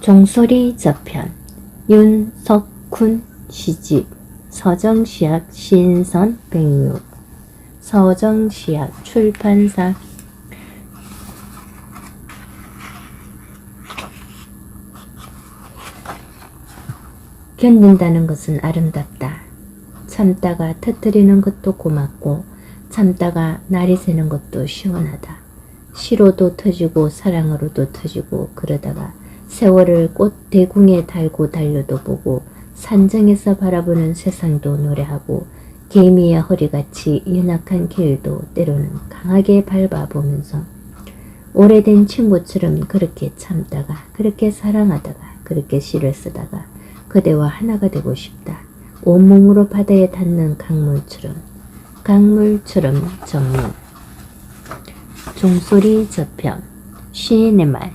종소리 저편 윤석훈 시집 서정시약 신선 106 서정시약 출판사 견딘다는 것은 아름답다. 참다가 터뜨리는 것도 고맙고 참다가 날이 새는 것도 시원하다. 시로도 터지고 사랑으로도 터지고 그러다가 세월을 꽃 대궁에 달고 달려도 보고 산정에서 바라보는 세상도 노래하고 개미의 허리같이 연약한 길도 때로는 강하게 밟아보면서 오래된 친구처럼 그렇게 참다가 그렇게 사랑하다가 그렇게 시를 쓰다가 그대와 하나가 되고 싶다. 온몸으로 바다에 닿는 강물처럼 전문 종소리 저편 시인의 말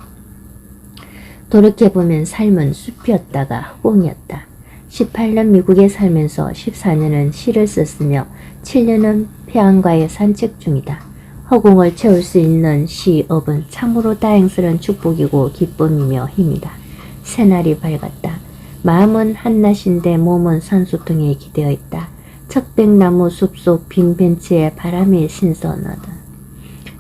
돌이켜보면 삶은 숲이었다가 허공이었다. 18년 미국에 살면서 14년은 시를 썼으며 7년은 폐암과의 산책 중이다. 허공을 채울 수 있는 시업은 참으로 다행스러운 축복이고 기쁨이며 힘이다. 새날이 밝았다. 마음은 한낮인데 몸은 산소통에 기대어 있다. 척백나무 숲속 빈 벤치에 바람이 신선하다.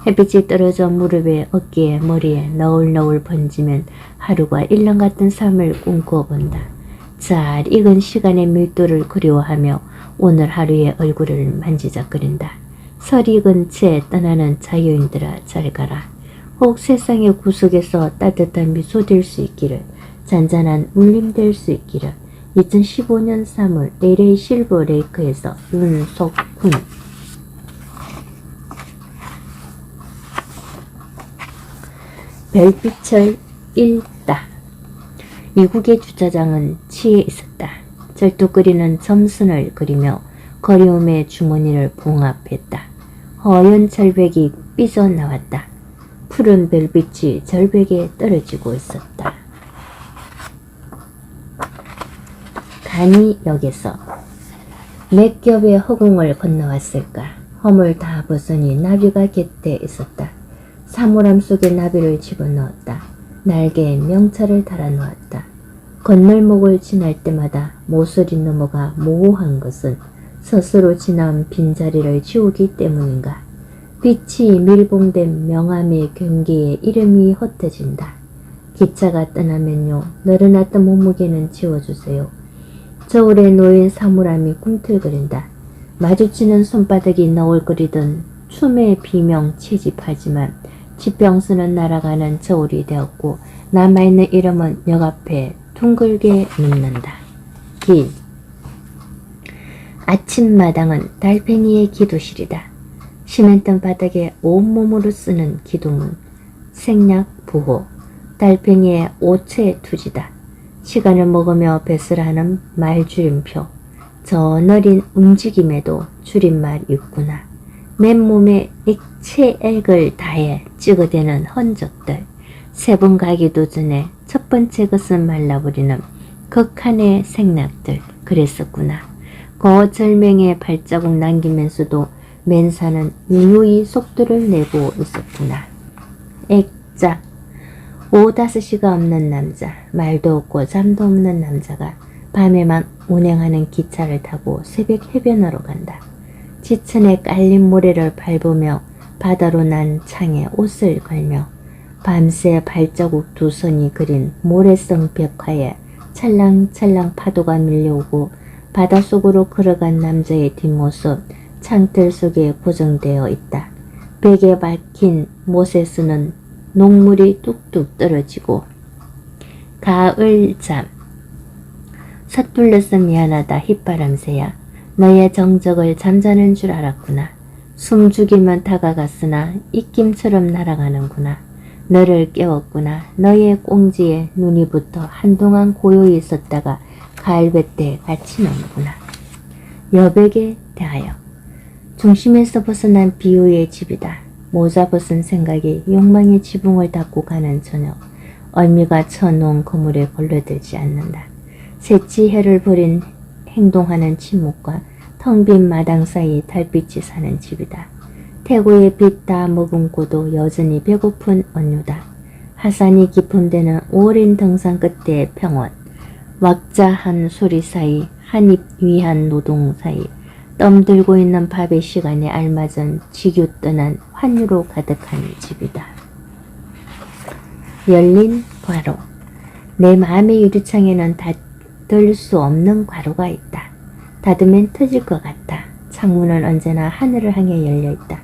햇빛이 떨어져 무릎에 어깨에 머리에 너울너울 번지면 하루가 1년 같은 삶을 꿈꿔본다. 잘 익은 시간의 밀도를 그리워하며 오늘 하루의 얼굴을 만지작거린다. 설 익은 채 떠나는 자유인들아 잘 가라. 혹 세상의 구석에서 따뜻한 미소 될 수 있기를 잔잔한 울림 될 수 있기를 2015년 3월 LA 실버 레이크에서 윤석훈 별빛을 읽다. 미국의 주차장은 치에 있었다. 절뚝거리는 점선을 그리며 거리움의 주머니를 봉합했다. 허연 절벽이 삐져나왔다. 푸른 별빛이 절벽에 떨어지고 있었다. 간이역에서 몇 겹의 허공을 건너왔을까. 허물 다 벗으니 나비가 곁에 있었다. 사물함 속에 나비를 집어넣었다. 날개에 명찰을 달아놓았다. 건널목을 지날 때마다 모서리 넘어가 모호한 것은 스스로 지나온 빈자리를 지우기 때문인가. 빛이 밀봉된 명암의 경계에 이름이 흩어진다. 기차가 떠나면요. 늘어났던 몸무게는 지워주세요. 저울에 놓인 사물함이 꿈틀거린다. 마주치는 손바닥이 너울거리던 춤의 비명 채집하지만 지평선은 날아가는 저울이 되었고 남아있는 이름은 역 앞에 둥글게 눕는다. 길 아침마당은 달팽이의 기도실이다. 시멘트 바닥에 온몸으로 쓰는 기도문 생략 부호 달팽이의 오체 투지다. 시간을 먹으며 배설하는 말줄임표 저 느린 움직임에도 줄임말이 있구나. 맨몸에 액체액을 다해 찍어대는 흔적들 세 번 가기도 전에 첫 번째 것은 말라버리는 극한의 생략들 그랬었구나. 그 절명의 발자국 남기면서도 맨사는 유유히 속도를 내고 있었구나. 액자 5-5시가 없는 남자 말도 없고 잠도 없는 남자가 밤에만 운행하는 기차를 타고 새벽 해변으로 간다. 지천에 깔린 모래를 밟으며 바다로 난 창에 옷을 걸며 밤새 발자국 두 손이 그린 모래성 벽화에 찰랑찰랑 파도가 밀려오고 바닷속으로 걸어간 남자의 뒷모습 창틀 속에 고정되어 있다. 벽에 박힌 못에서는 녹물이 뚝뚝 떨어지고 가을잠 서툴러서 미안하다 휘바람새야 너의 정적을 잠자는 줄 알았구나. 숨죽이면 다가갔으나 입김처럼 날아가는구나. 너를 깨웠구나. 너의 꽁지에 눈이 붙어 한동안 고요히 있었다가 가을볕에 같이 나오구나. 여백에 대하여 중심에서 벗어난 비유의 집이다. 모자 벗은 생각이 욕망의 지붕을 닫고 가는 저녁. 얼미가 쳐놓은 거물에 걸려들지 않는다. 새치 해를 버린 행동하는 침묵과 텅 빈 마당 사이 달빛이 사는 집이다. 태고의 빛 다 머금고도 여전히 배고픈 언유다. 하산이 깊은 데는 오랜 등산 끝에 평원, 왁자한 소리 사이, 한입 위한 노동 사이, 덤들고 있는 밥의 시간에 알맞은 지규 떠난 환유로 가득한 집이다. 열린 괄호. 내 마음의 유리창에는 닫을 수 없는 괄호가 있다. 닫으면 터질 것 같다. 창문은 언제나 하늘을 향해 열려있다.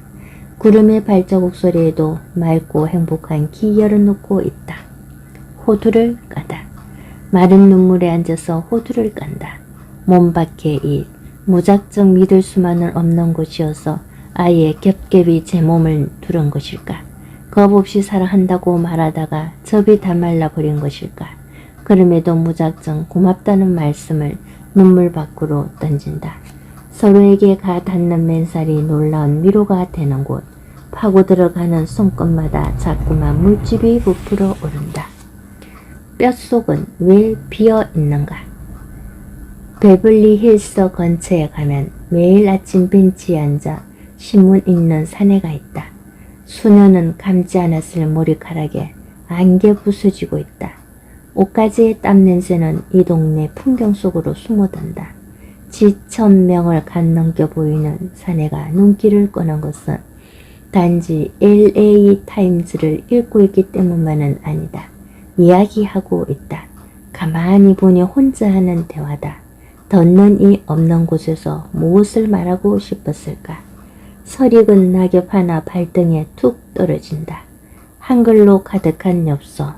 구름의 발자국 소리에도 맑고 행복한 기 열어놓고 있다. 호두를 까다. 마른 눈물에 앉아서 호두를 깐다. 몸 밖의 일, 무작정 믿을 수만은 없는 것이어서 아예 겹겹이 제 몸을 두른 것일까? 겁 없이 사랑한다고 말하다가 접이 다 말라버린 것일까? 그럼에도 무작정 고맙다는 말씀을 눈물 밖으로 던진다. 서로에게 가 닿는 맨살이 놀라운 위로가 되는 곳. 파고 들어가는 손끝마다 자꾸만 물집이 부풀어 오른다. 뼛속은 왜 비어 있는가? 베블리 힐스 근처에 가면 매일 아침 벤치에 앉아 신문 읽는 사내가 있다. 수녀는 감지 않았을 머리카락에 안개 부서지고 있다. 옷가지의 땀 냄새는 이 동네 풍경 속으로 숨어든다. 지천명을 간 넘겨 보이는 사내가 눈길을 끄는 것은 단지 LA 타임즈를 읽고 있기 때문만은 아니다. 이야기하고 있다. 가만히 보니 혼자 하는 대화다. 덧는 이 없는 곳에서 무엇을 말하고 싶었을까? 설익은 낙엽 하나 발등에 툭 떨어진다. 한글로 가득한 엽서.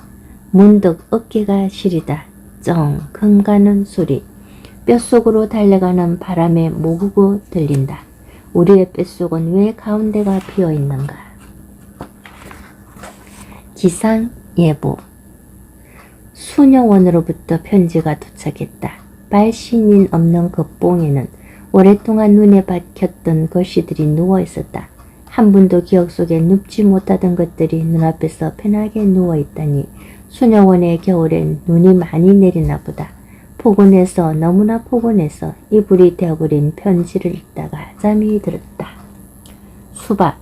문득 어깨가 시리다. 쩡 가는 소리. 뼛속으로 달려가는 바람에 모으고 들린다. 우리의 뼛속은 왜 가운데가 비어있는가? 기상예보. 수녀원으로부터 편지가 도착했다. 발신인 없는 그 뽕에는 오랫동안 눈에 박혔던 글씨들이 누워있었다. 한 분도 기억 속에 눕지 못하던 것들이 눈앞에서 편하게 누워있다니 수녀원의 겨울엔 눈이 많이 내리나 보다. 포근해서 너무나 포근해서 이불이 되어버린 편지를 읽다가 잠이 들었다. 수박.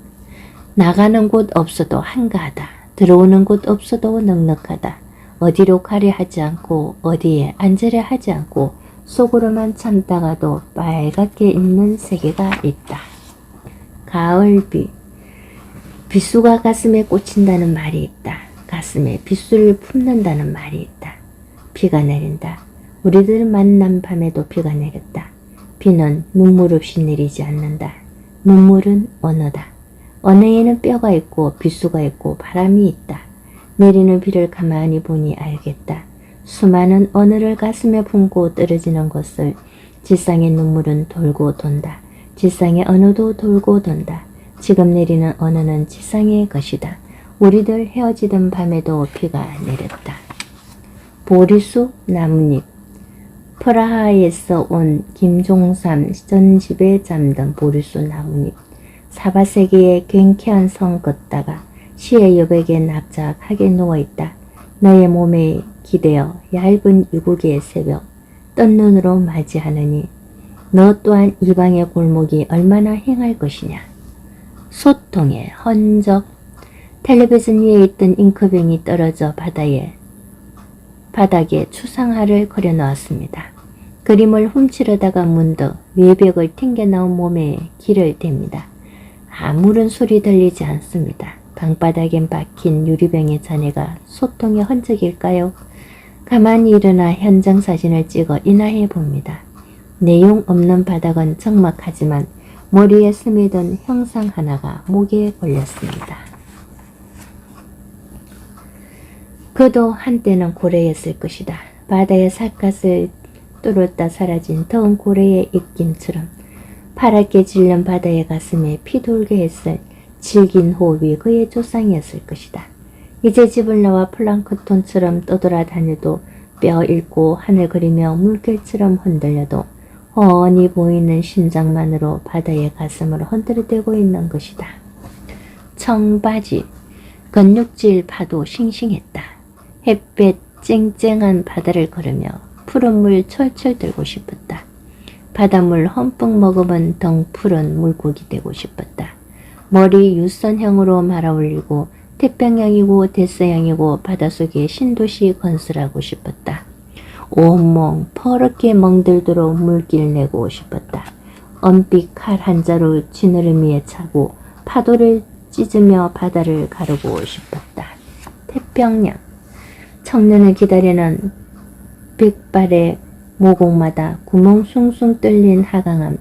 나가는 곳 없어도 한가하다. 들어오는 곳 없어도 넉넉하다. 어디로 가려 하지 않고 어디에 앉으려 하지 않고 속으로만 참다가도 빨갛게 있는 세계가 있다. 가을비. 빗수가 가슴에 꽂힌다는 말이 있다. 가슴에 빗수를 품는다는 말이 있다. 비가 내린다. 우리들 만난 밤에도 비가 내렸다. 비는 눈물 없이 내리지 않는다. 눈물은 언어다. 언어에는 뼈가 있고 빗수가 있고 바람이 있다. 내리는 비를 가만히 보니 알겠다. 수많은 언어를 가슴에 품고 떨어지는 것을 지상의 눈물은 돌고 돈다. 지상의 언어도 돌고 돈다. 지금 내리는 언어는 지상의 것이다. 우리들 헤어지던 밤에도 비가 내렸다. 보리수 나뭇잎. 프라하에서 온 김종삼 전집에 잠든 보리수 나뭇잎. 사바세기의 괜쾌한 성 걷다가 시의 여백에 납작하게 누워있다. 너의 몸에 기대어 얇은 유국의 새벽 뜬 눈으로 맞이하느니 너 또한 이방의 골목이 얼마나 행할 것이냐. 소통의 흔적. 텔레비전 위에 있던 잉크병이 떨어져 바닥에 추상화를 그려놓았습니다. 그림을 훔치려다가 문득 외벽을 튕겨나온 몸에 길을 댑니다. 아무런 소리 들리지 않습니다. 방바닥엔 박힌 유리병의 잔해가 소통의 흔적일까요? 가만히 일어나 현장 사진을 찍어 인화해 봅니다. 내용 없는 바닥은 적막하지만 머리에 스며든 형상 하나가 목에 걸렸습니다. 그도 한때는 고래였을 것이다. 바다의 살갗을 뚫었다 사라진 더운 고래의 입김처럼 파랗게 질린 바다의 가슴에 피돌게 했을 질긴 호흡이 그의 조상이었을 것이다. 이제 집을 나와 플랑크톤처럼 떠돌아다녀도 뼈 잃고 하늘 그리며 물결처럼 흔들려도 훤히 보이는 심장만으로 바다의 가슴을 흔들어대고 있는 것이다. 청바지. 근육질 파도 싱싱했다. 햇볕 쨍쨍한 바다를 걸으며 푸른 물 철철 들고 싶었다. 바닷물 흠뻑 먹으면 덩 푸른 물고기 되고 싶었다. 머리 유선형으로 말아 올리고 태평양이고 대서양이고 바닷속에 신도시 건설하고 싶었다. 온몸 퍼렇게 멍들도록 물길 내고 싶었다. 은빛 칼 한자로 지느러미에 차고 파도를 찢으며 바다를 가르고 싶었다. 태평양. 청년을 기다리는 백발의 모공마다 구멍 숭숭 뚫린 하강암,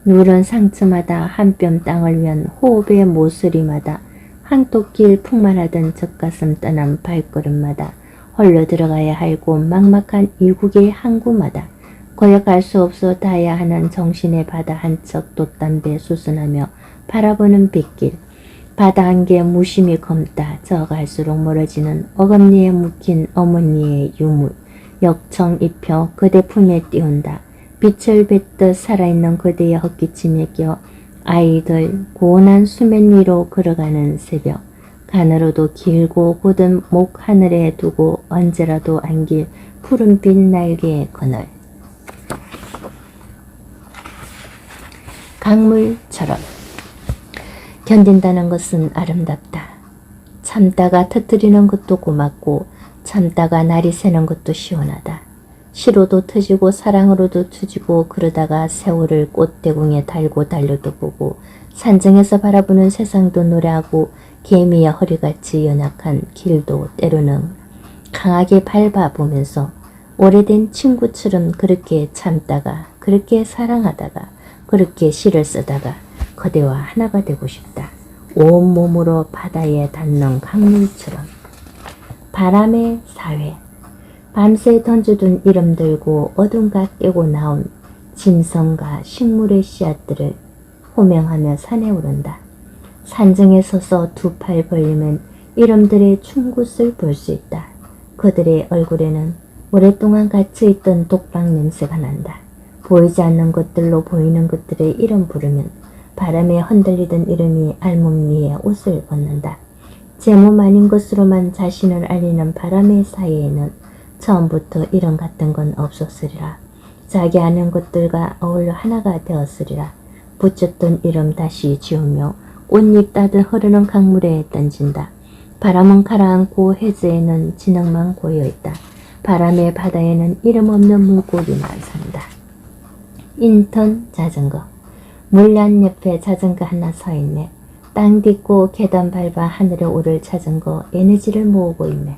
누런 상처마다 한 뼘 땅을 위한 호흡의 모서리마다 항토길 풍만하던 젖가슴 떠난 발걸음마다 홀로 들어가야 할 곳 막막한 이국의 항구마다 거역할 수 없어 닿아야 하는 정신의 바다 한척 돛담배 수순하며 바라보는 빗길, 바다 한개 무심히 검다 저어갈수록 멀어지는 어금니에 묵힌 어머니의 유물, 역청 입혀 그대 품에 띄운다. 빛을 뱉듯 살아있는 그대의 헛기침에 껴 아이들 고운한 수면 위로 걸어가는 새벽, 가늘어도 길고 곧은 목 하늘에 두고 언제라도 안길 푸른빛 날개의 그늘. 강물처럼 견딘다는 것은 아름답다. 참다가 터뜨리는 것도 고맙고 참다가 날이 새는 것도 시원하다. 시로도 터지고 사랑으로도 투지고 그러다가 세월을 꽃대궁에 달고 달려도 보고 산정에서 바라보는 세상도 노래하고 개미의 허리같이 연약한 길도 때로는 강하게 밟아보면서 오래된 친구처럼 그렇게 참다가 그렇게 사랑하다가 그렇게 시를 쓰다가 그대와 하나가 되고 싶다. 온몸으로 바다에 닿는 강물처럼. 바람의 사회. 밤새 던져둔 이름 들고 어둠가 깨고 나온 짐승과 식물의 씨앗들을 호명하며 산에 오른다. 산정에 서서 두 팔 벌리면 이름들의 춤굿을 볼 수 있다. 그들의 얼굴에는 오랫동안 갇혀있던 독박 냄새가 난다. 보이지 않는 것들로 보이는 것들의 이름 부르면 바람에 흔들리던 이름이 알몸 위에 옷을 벗는다. 제 몸 아닌 것으로만 자신을 알리는 바람의 사이에는 처음부터 이름 같은 건 없었으리라. 자기 아는 것들과 어울려 하나가 되었으리라. 붙였던 이름 다시 지우며 꽃잎 따듯 흐르는 강물에 던진다. 바람은 가라앉고 해저에는 진흙만 고여있다. 바람의 바다에는 이름 없는 물고기만 산다. 인턴 자전거. 물란 옆에 자전거 하나 서있네. 땅 딛고 계단 밟아 하늘에 오를 자전거 에너지를 모으고 있네.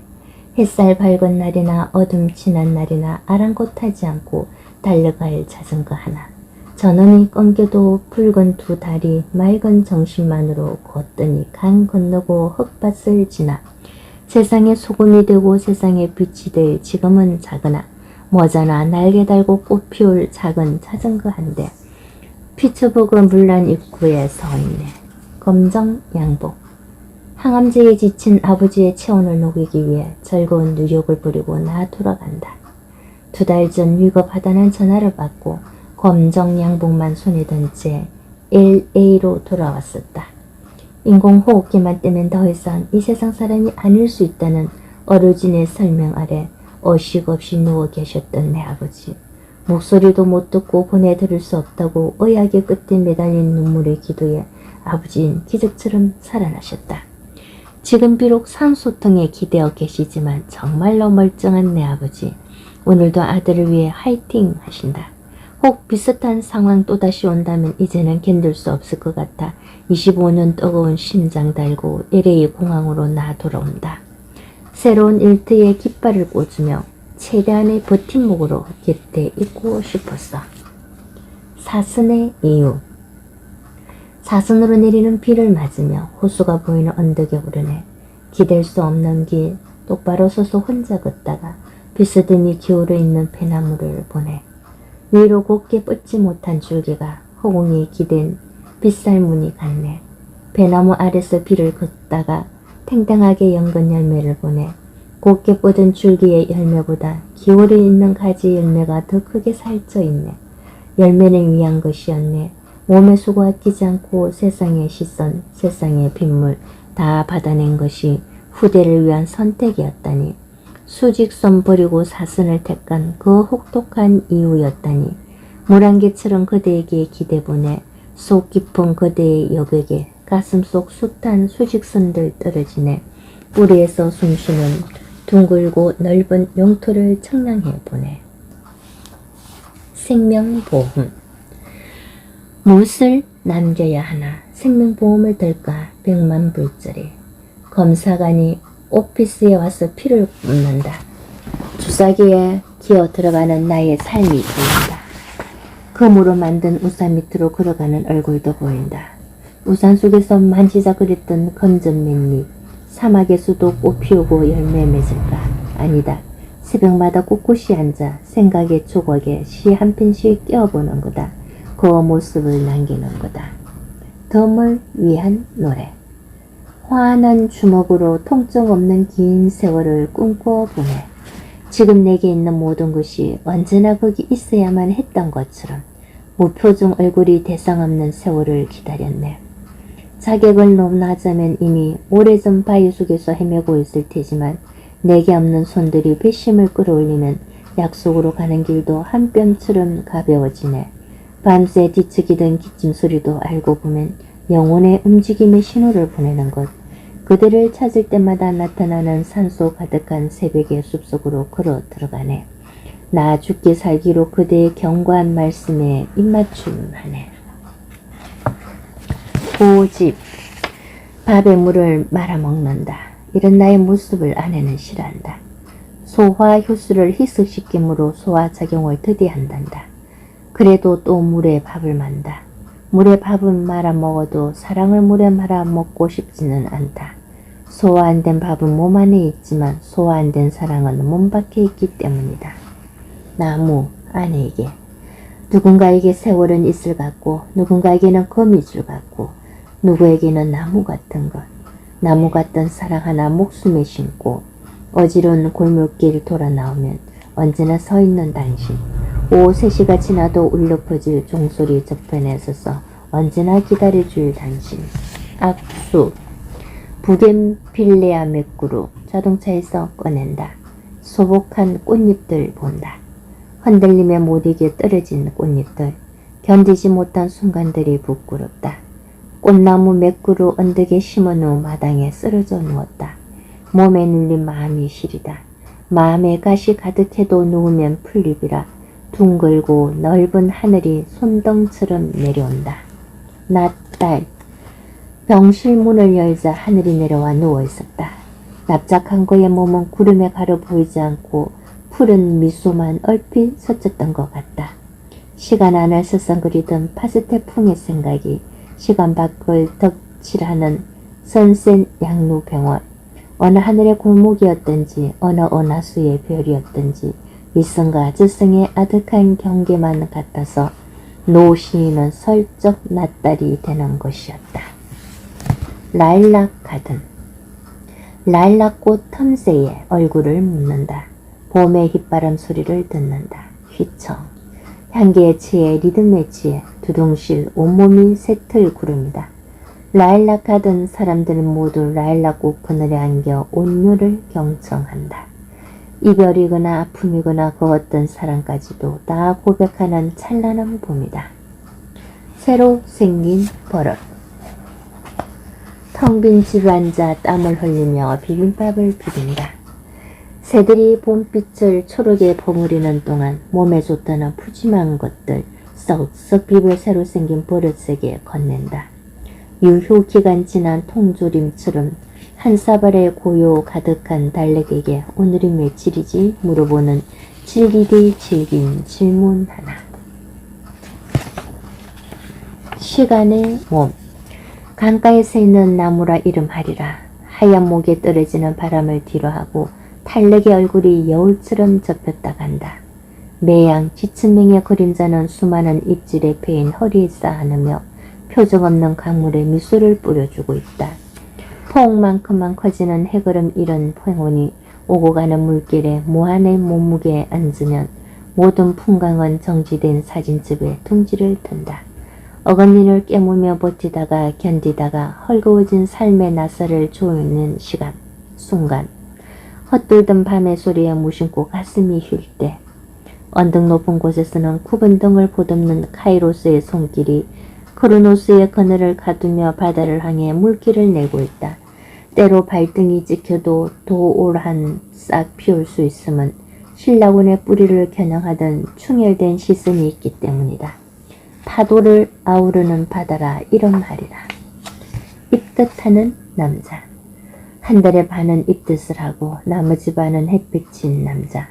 햇살 밝은 날이나 어둠 진한 날이나 아랑곳하지 않고 달려갈 자전거 하나. 전원이 끊겨도 붉은 두 다리 맑은 정신만으로 걷더니 강 건너고 흙밭을 지나 세상에 소금이 되고 세상에 빛이 될 지금은 작으나 머자나 날개 달고 꽃 피울 작은 자전거 한 대. 피츠버그 물란 입구에 서있네. 검정 양복. 항암제에 지친 아버지의 체온을 녹이기 위해 즐거운 뉴욕을 부리고 나 돌아간다. 2달 전 위급하다는 전화를 받고 검정 양복만 손에 든 채 LA로 돌아왔었다. 인공호흡기만 떼면 더 이상 이 세상 사람이 아닐 수 있다는 어르신의 설명 아래 의식 없이 누워 계셨던 내 아버지. 목소리도 못 듣고 보내드릴 수 없다고 의학의 끝에 매달린 눈물의 기도에 아버지는 기적처럼 살아나셨다. 지금 비록 산소통에 기대어 계시지만 정말로 멀쩡한 내 아버지. 오늘도 아들을 위해 화이팅 하신다. 혹 비슷한 상황 또다시 온다면 이제는 견딜 수 없을 것 같아 25년 뜨거운 심장 달고 LA 공항으로 나 돌아온다. 새로운 일터에 깃발을 꽂으며 최대한의 버팀목으로 곁에 있고 싶었어. 사슴의 이유. 사슴으로 내리는 비를 맞으며 호수가 보이는 언덕에 오르네. 기댈 수 없는 길 똑바로 서서 혼자 걷다가 비스듬히 기울어 있는 배나무를 보네. 위로 곱게 뻗지 못한 줄기가 허공에 기댄 빗살무늬 같네. 배나무 아래서 비를 걷다가 탱탱하게 연근 열매를 보네. 곱게 뻗은 줄기의 열매보다 기울어 있는 가지 열매가 더 크게 살쪄 있네. 열매를 위한 것이었네. 몸의 수고 아끼지 않고 세상의 시선, 세상의 빗물 다 받아낸 것이 후대를 위한 선택이었다니. 수직선 버리고 사선을 택한 그 혹독한 이유였다니. 물안개처럼 그대에게 기대보내 속 깊은 그대의 여백에 가슴속 숱한 수직선들 떨어지네. 뿌리에서 숨쉬는 둥글고 넓은 영토를 청량해 보내. 생명보험. 무엇을 남겨야 하나 생명보험을 들까 100만 불짜리. 검사관이 오피스에 와서 피를 묻는다. 주사기에 기어 들어가는 나의 삶이 보인다. 금으로 만든 우산 밑으로 걸어가는 얼굴도 보인다. 우산 속에서 만지작거렸던 건전 맨잎. 사막에서도 꽃 피우고 열매 맺을까? 아니다. 새벽마다 꿋꿋이 앉아 생각의 조각에 시 한 편씩 띄워보는 거다. 그 모습을 남기는 거다. 덤을 위한 노래. 환한 주먹으로 통증 없는 긴 세월을 꿈꿔보네. 지금 내게 있는 모든 것이 언제나 거기 있어야만 했던 것처럼 무표정 얼굴이 대상 없는 세월을 기다렸네. 자격을 논하자면 이미 오래전 바위 속에서 헤매고 있을 테지만 내게 없는 손들이 배심을 끌어올리면 약속으로 가는 길도 한 뼘처럼 가벼워지네. 밤새 뒤척이던 기침 소리도 알고 보면 영혼의 움직임의 신호를 보내는 것. 그들을 찾을 때마다 나타나는 산소 가득한 새벽의 숲속으로 걸어 들어가네. 나 죽게 살기로 그대의 견고한 말씀에 입맞춤하네. 고집. 밥에 물을 말아먹는다. 이런 나의 모습을 아내는 싫어한다. 소화 효소를 희석시킴으로 소화작용을 더디한단다. 그래도 또 물에 밥을 만다. 물에 밥은 말아먹어도 사랑을 물에 말아먹고 싶지는 않다. 소화 안 된 밥은 몸 안에 있지만 소화 안 된 사랑은 몸 밖에 있기 때문이다. 나무, 아내에게. 누군가에게 세월은 이슬 같고 누군가에게는 거미줄 같고 누구에게는 나무 같은 것. 나무 같던 사랑 하나 목숨에 심고 어지러운 골목길 돌아 나오면 언제나 서 있는 당신. 오후 3시가 지나도 울려 퍼질 종소리 저편에 서서 언제나 기다려줄 당신. 악수. 부겐빌레아 맥구루. 자동차에서 꺼낸다. 소복한 꽃잎들 본다. 흔들림에 못 이겨 떨어진 꽃잎들. 견디지 못한 순간들이 부끄럽다. 꽃나무 맥구루 언덕에 심은 후 마당에 쓰러져 누웠다. 몸에 눌린 마음이 시리다. 마음에 가시 가득해도 누우면 풀립이라 둥글고 넓은 하늘이 손등처럼 내려온다. 낮달. 병실 문을 열자 하늘이 내려와 누워있었다. 납작한 그의 몸은 구름에 가려 보이지 않고 푸른 미소만 얼핏 스쳤던 것 같다. 시간 안을 서성거리던 파스텔 풍의 생각이 시간 밖을 덕칠하는 선센 양로병원. 어느 하늘의 골목이었든지 어느 은하수의 별이었든지 이성과 저성의 아득한 경계만 같아서 노시인은 설적 낯달이 되는 것이었다. 라일락 가든. 라일락꽃 틈새에 얼굴을 묻는다. 봄의 휘바람 소리를 듣는다. 휘청. 향기에 취해 리듬에 취해 두둥실 온몸이 새틀 구름이다. 라일락 가든 사람들은 모두 라일락꽃 그늘에 안겨 온유를 경청한다. 이별이거나 아픔이거나 그 어떤 사랑까지도 다 고백하는 찬란한 봄이다. 새로 생긴 버릇. 텅 빈 집에 앉아 땀을 흘리며 비빔밥을 비빈다. 새들이 봄빛을 초록에 버무리는 동안 몸에 좋다는 푸짐한 것들 썩썩 비벼 새로 생긴 버릇에게 건넨다. 유효기간 지난 통조림처럼 한 사발의 고요 가득한 달렉에게 오늘이 며칠이지 물어보는 질기디 질긴 질문 하나. 시간의 몸. 강가에 서 있는 나무라 이름하리라. 하얀 목에 떨어지는 바람을 뒤로하고 달렉의 얼굴이 여울처럼 접혔다 간다. 매양 지천명의 그림자는 수많은 입질에 베인 허리에 쌓아놓으며 표정 없는 강물에 미소를 뿌려주고 있다. 포옹만큼만 커지는 해걸음 이런 행운이 오고 가는 물길에 무한의 몸무게에 앉으면 모든 풍광은 정지된 사진첩에 둥지를 든다. 어금니를 깨물며 버티다가 견디다가 헐거워진 삶의 나사를 조이는 시간, 순간. 헛돌던 밤의 소리에 무심코 가슴이 휠 때 언덕 높은 곳에서는 굽은 등을 보듬는 카이로스의 손길이 크로노스의 그늘을 가두며 바다를 향해 물길을 내고 있다. 때로 발등이 찍혀도 도올한 싹 피울 수 있음은 신라군의 뿌리를 겨냥하던 충혈된 시선이 있기 때문이다. 파도를 아우르는 바다라 이런 말이라. 입뜻하는 남자. 한 달의 반은 입뜻을 하고 나머지 반은 햇빛인 남자.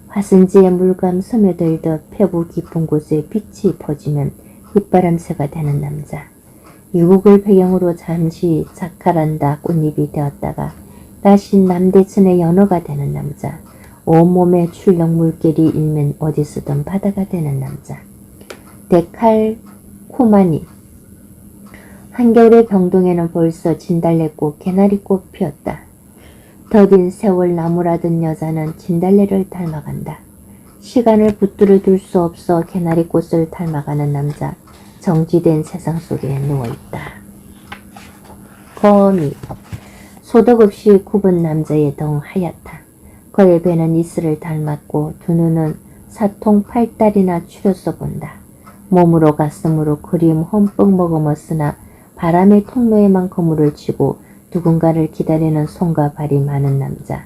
화승지에 물감 스며들듯 폐부 깊은 곳에 빛이 퍼지면 휘바람새가 되는 남자. 유국을 배경으로 잠시 자카란다 꽃잎이 되었다가 다시 남대천의 연어가 되는 남자. 온몸에 출렁 물결이 일면 어디서든 바다가 되는 남자. 데칼코마니. 한겨울의 병동에는 벌써 진달래꽃, 개나리꽃 피었다. 더딘 세월 나무라던 여자는 진달래를 닮아간다. 시간을 붙들어 둘 수 없어 개나리꽃을 닮아가는 남자. 정지된 세상 속에 누워있다. 거미. 소득 없이 굽은 남자의 덩 하얗다. 그의 배는 이슬을 닮았고 두 눈은 사통 팔다리나 추려서 본다. 몸으로 가슴으로 그림 흠뻑 머금었으나 바람의 통로에만 그물을 치고 누군가를 기다리는 손과 발이 많은 남자.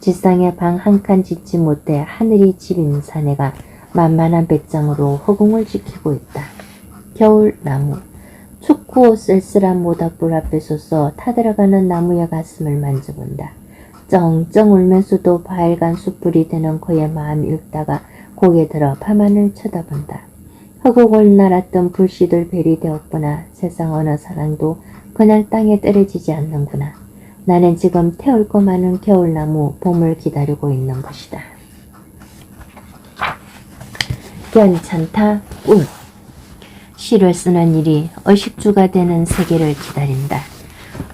지상에 방 한 칸 짓지 못해 하늘이 집인 사내가 만만한 배짱으로 허공을 지키고 있다. 겨울나무. 춥고 쓸쓸한 모닥불 앞에 서서 타들어가는 나무의 가슴을 만져본다. 쩡쩡 울면서도 바알간 숯불이 되는 그의 마음 읽다가 고개 들어 밤하늘 쳐다본다. 허공을 날았던 불씨들 벨이 되었구나. 세상 어느 사랑도 그냥 땅에 떨어지지 않는구나. 나는 지금 태울고 마는 겨울나무 봄을 기다리고 있는 것이다. 괜찮다. 꿈. 시를 쓰는 일이 의식주가 되는 세계를 기다린다.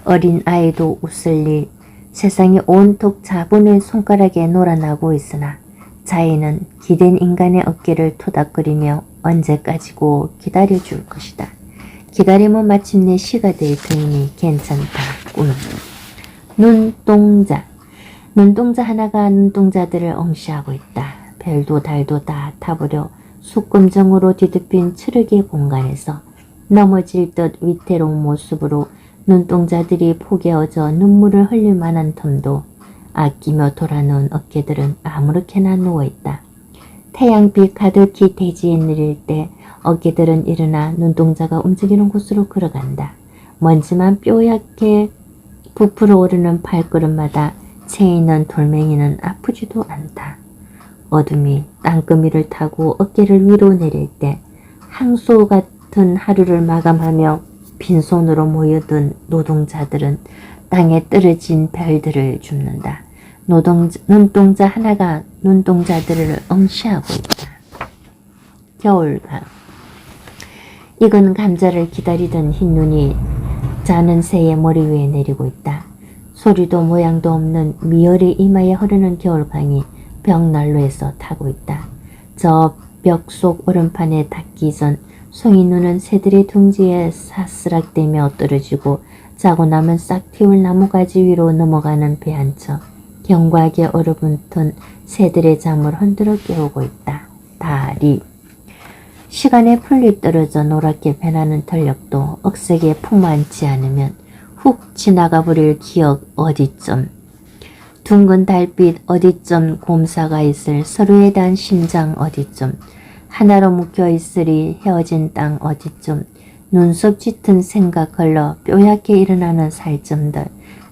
어린 아이도 웃을 일, 세상이 온통 자본의 손가락에 놀아나고 있으나 자인은 기댄 인간의 어깨를 토닥거리며 언제까지고 기다려줄 것이다. 기다림은 마침내 시가 될 테니 괜찮다. 꿈. 눈동자. 눈동자 하나가 눈동자들을 응시하고 있다. 별도 달도 다 타버려 숙금정으로 뒤덮인 츠르기 공간에서 넘어질 듯 위태로운 모습으로 눈동자들이 포개어져 눈물을 흘릴 만한 틈도 아끼며 돌아놓은 어깨들은 아무렇게나 누워있다. 태양빛 가득히 대지에 내릴 때 어깨들은 일어나 눈동자가 움직이는 곳으로 걸어간다. 먼지만 뾰얗게 부풀어 오르는 발걸음마다 채이는 돌멩이는 아프지도 않다. 어둠이 땅거미를 타고 어깨를 위로 내릴 때 항소 같은 하루를 마감하며 빈손으로 모여든 노동자들은 땅에 떨어진 별들을 줍는다. 눈동자 하나가 눈동자들을 응시하고 있다. 겨울밤. 익은 감자를 기다리던 흰눈이 자는 새의 머리 위에 내리고 있다. 소리도 모양도 없는 미열의 이마에 흐르는 겨울강이 벽난로에서 타고 있다. 저 벽 속 얼음판에 닿기 전 송이눈은 새들의 둥지에 사스락대며 떨어지고 자고 나면 싹 틔울 나무가지 위로 넘어가는 배 한 척 경과하게 얼어붙은 새들의 잠을 흔들어 깨우고 있다. 다리. 시간에 풀리 떨어져 노랗게 변하는 탄력도 억세게 품안지 않으면 훅 지나가 버릴 기억 어디쯤. 둥근 달빛 어디쯤 곰사가 있을 서로에 대한 심장 어디쯤. 하나로 묶여 있으리 헤어진 땅 어디쯤. 눈썹 짙은 생각 걸러 뾰얗게 일어나는 살점들.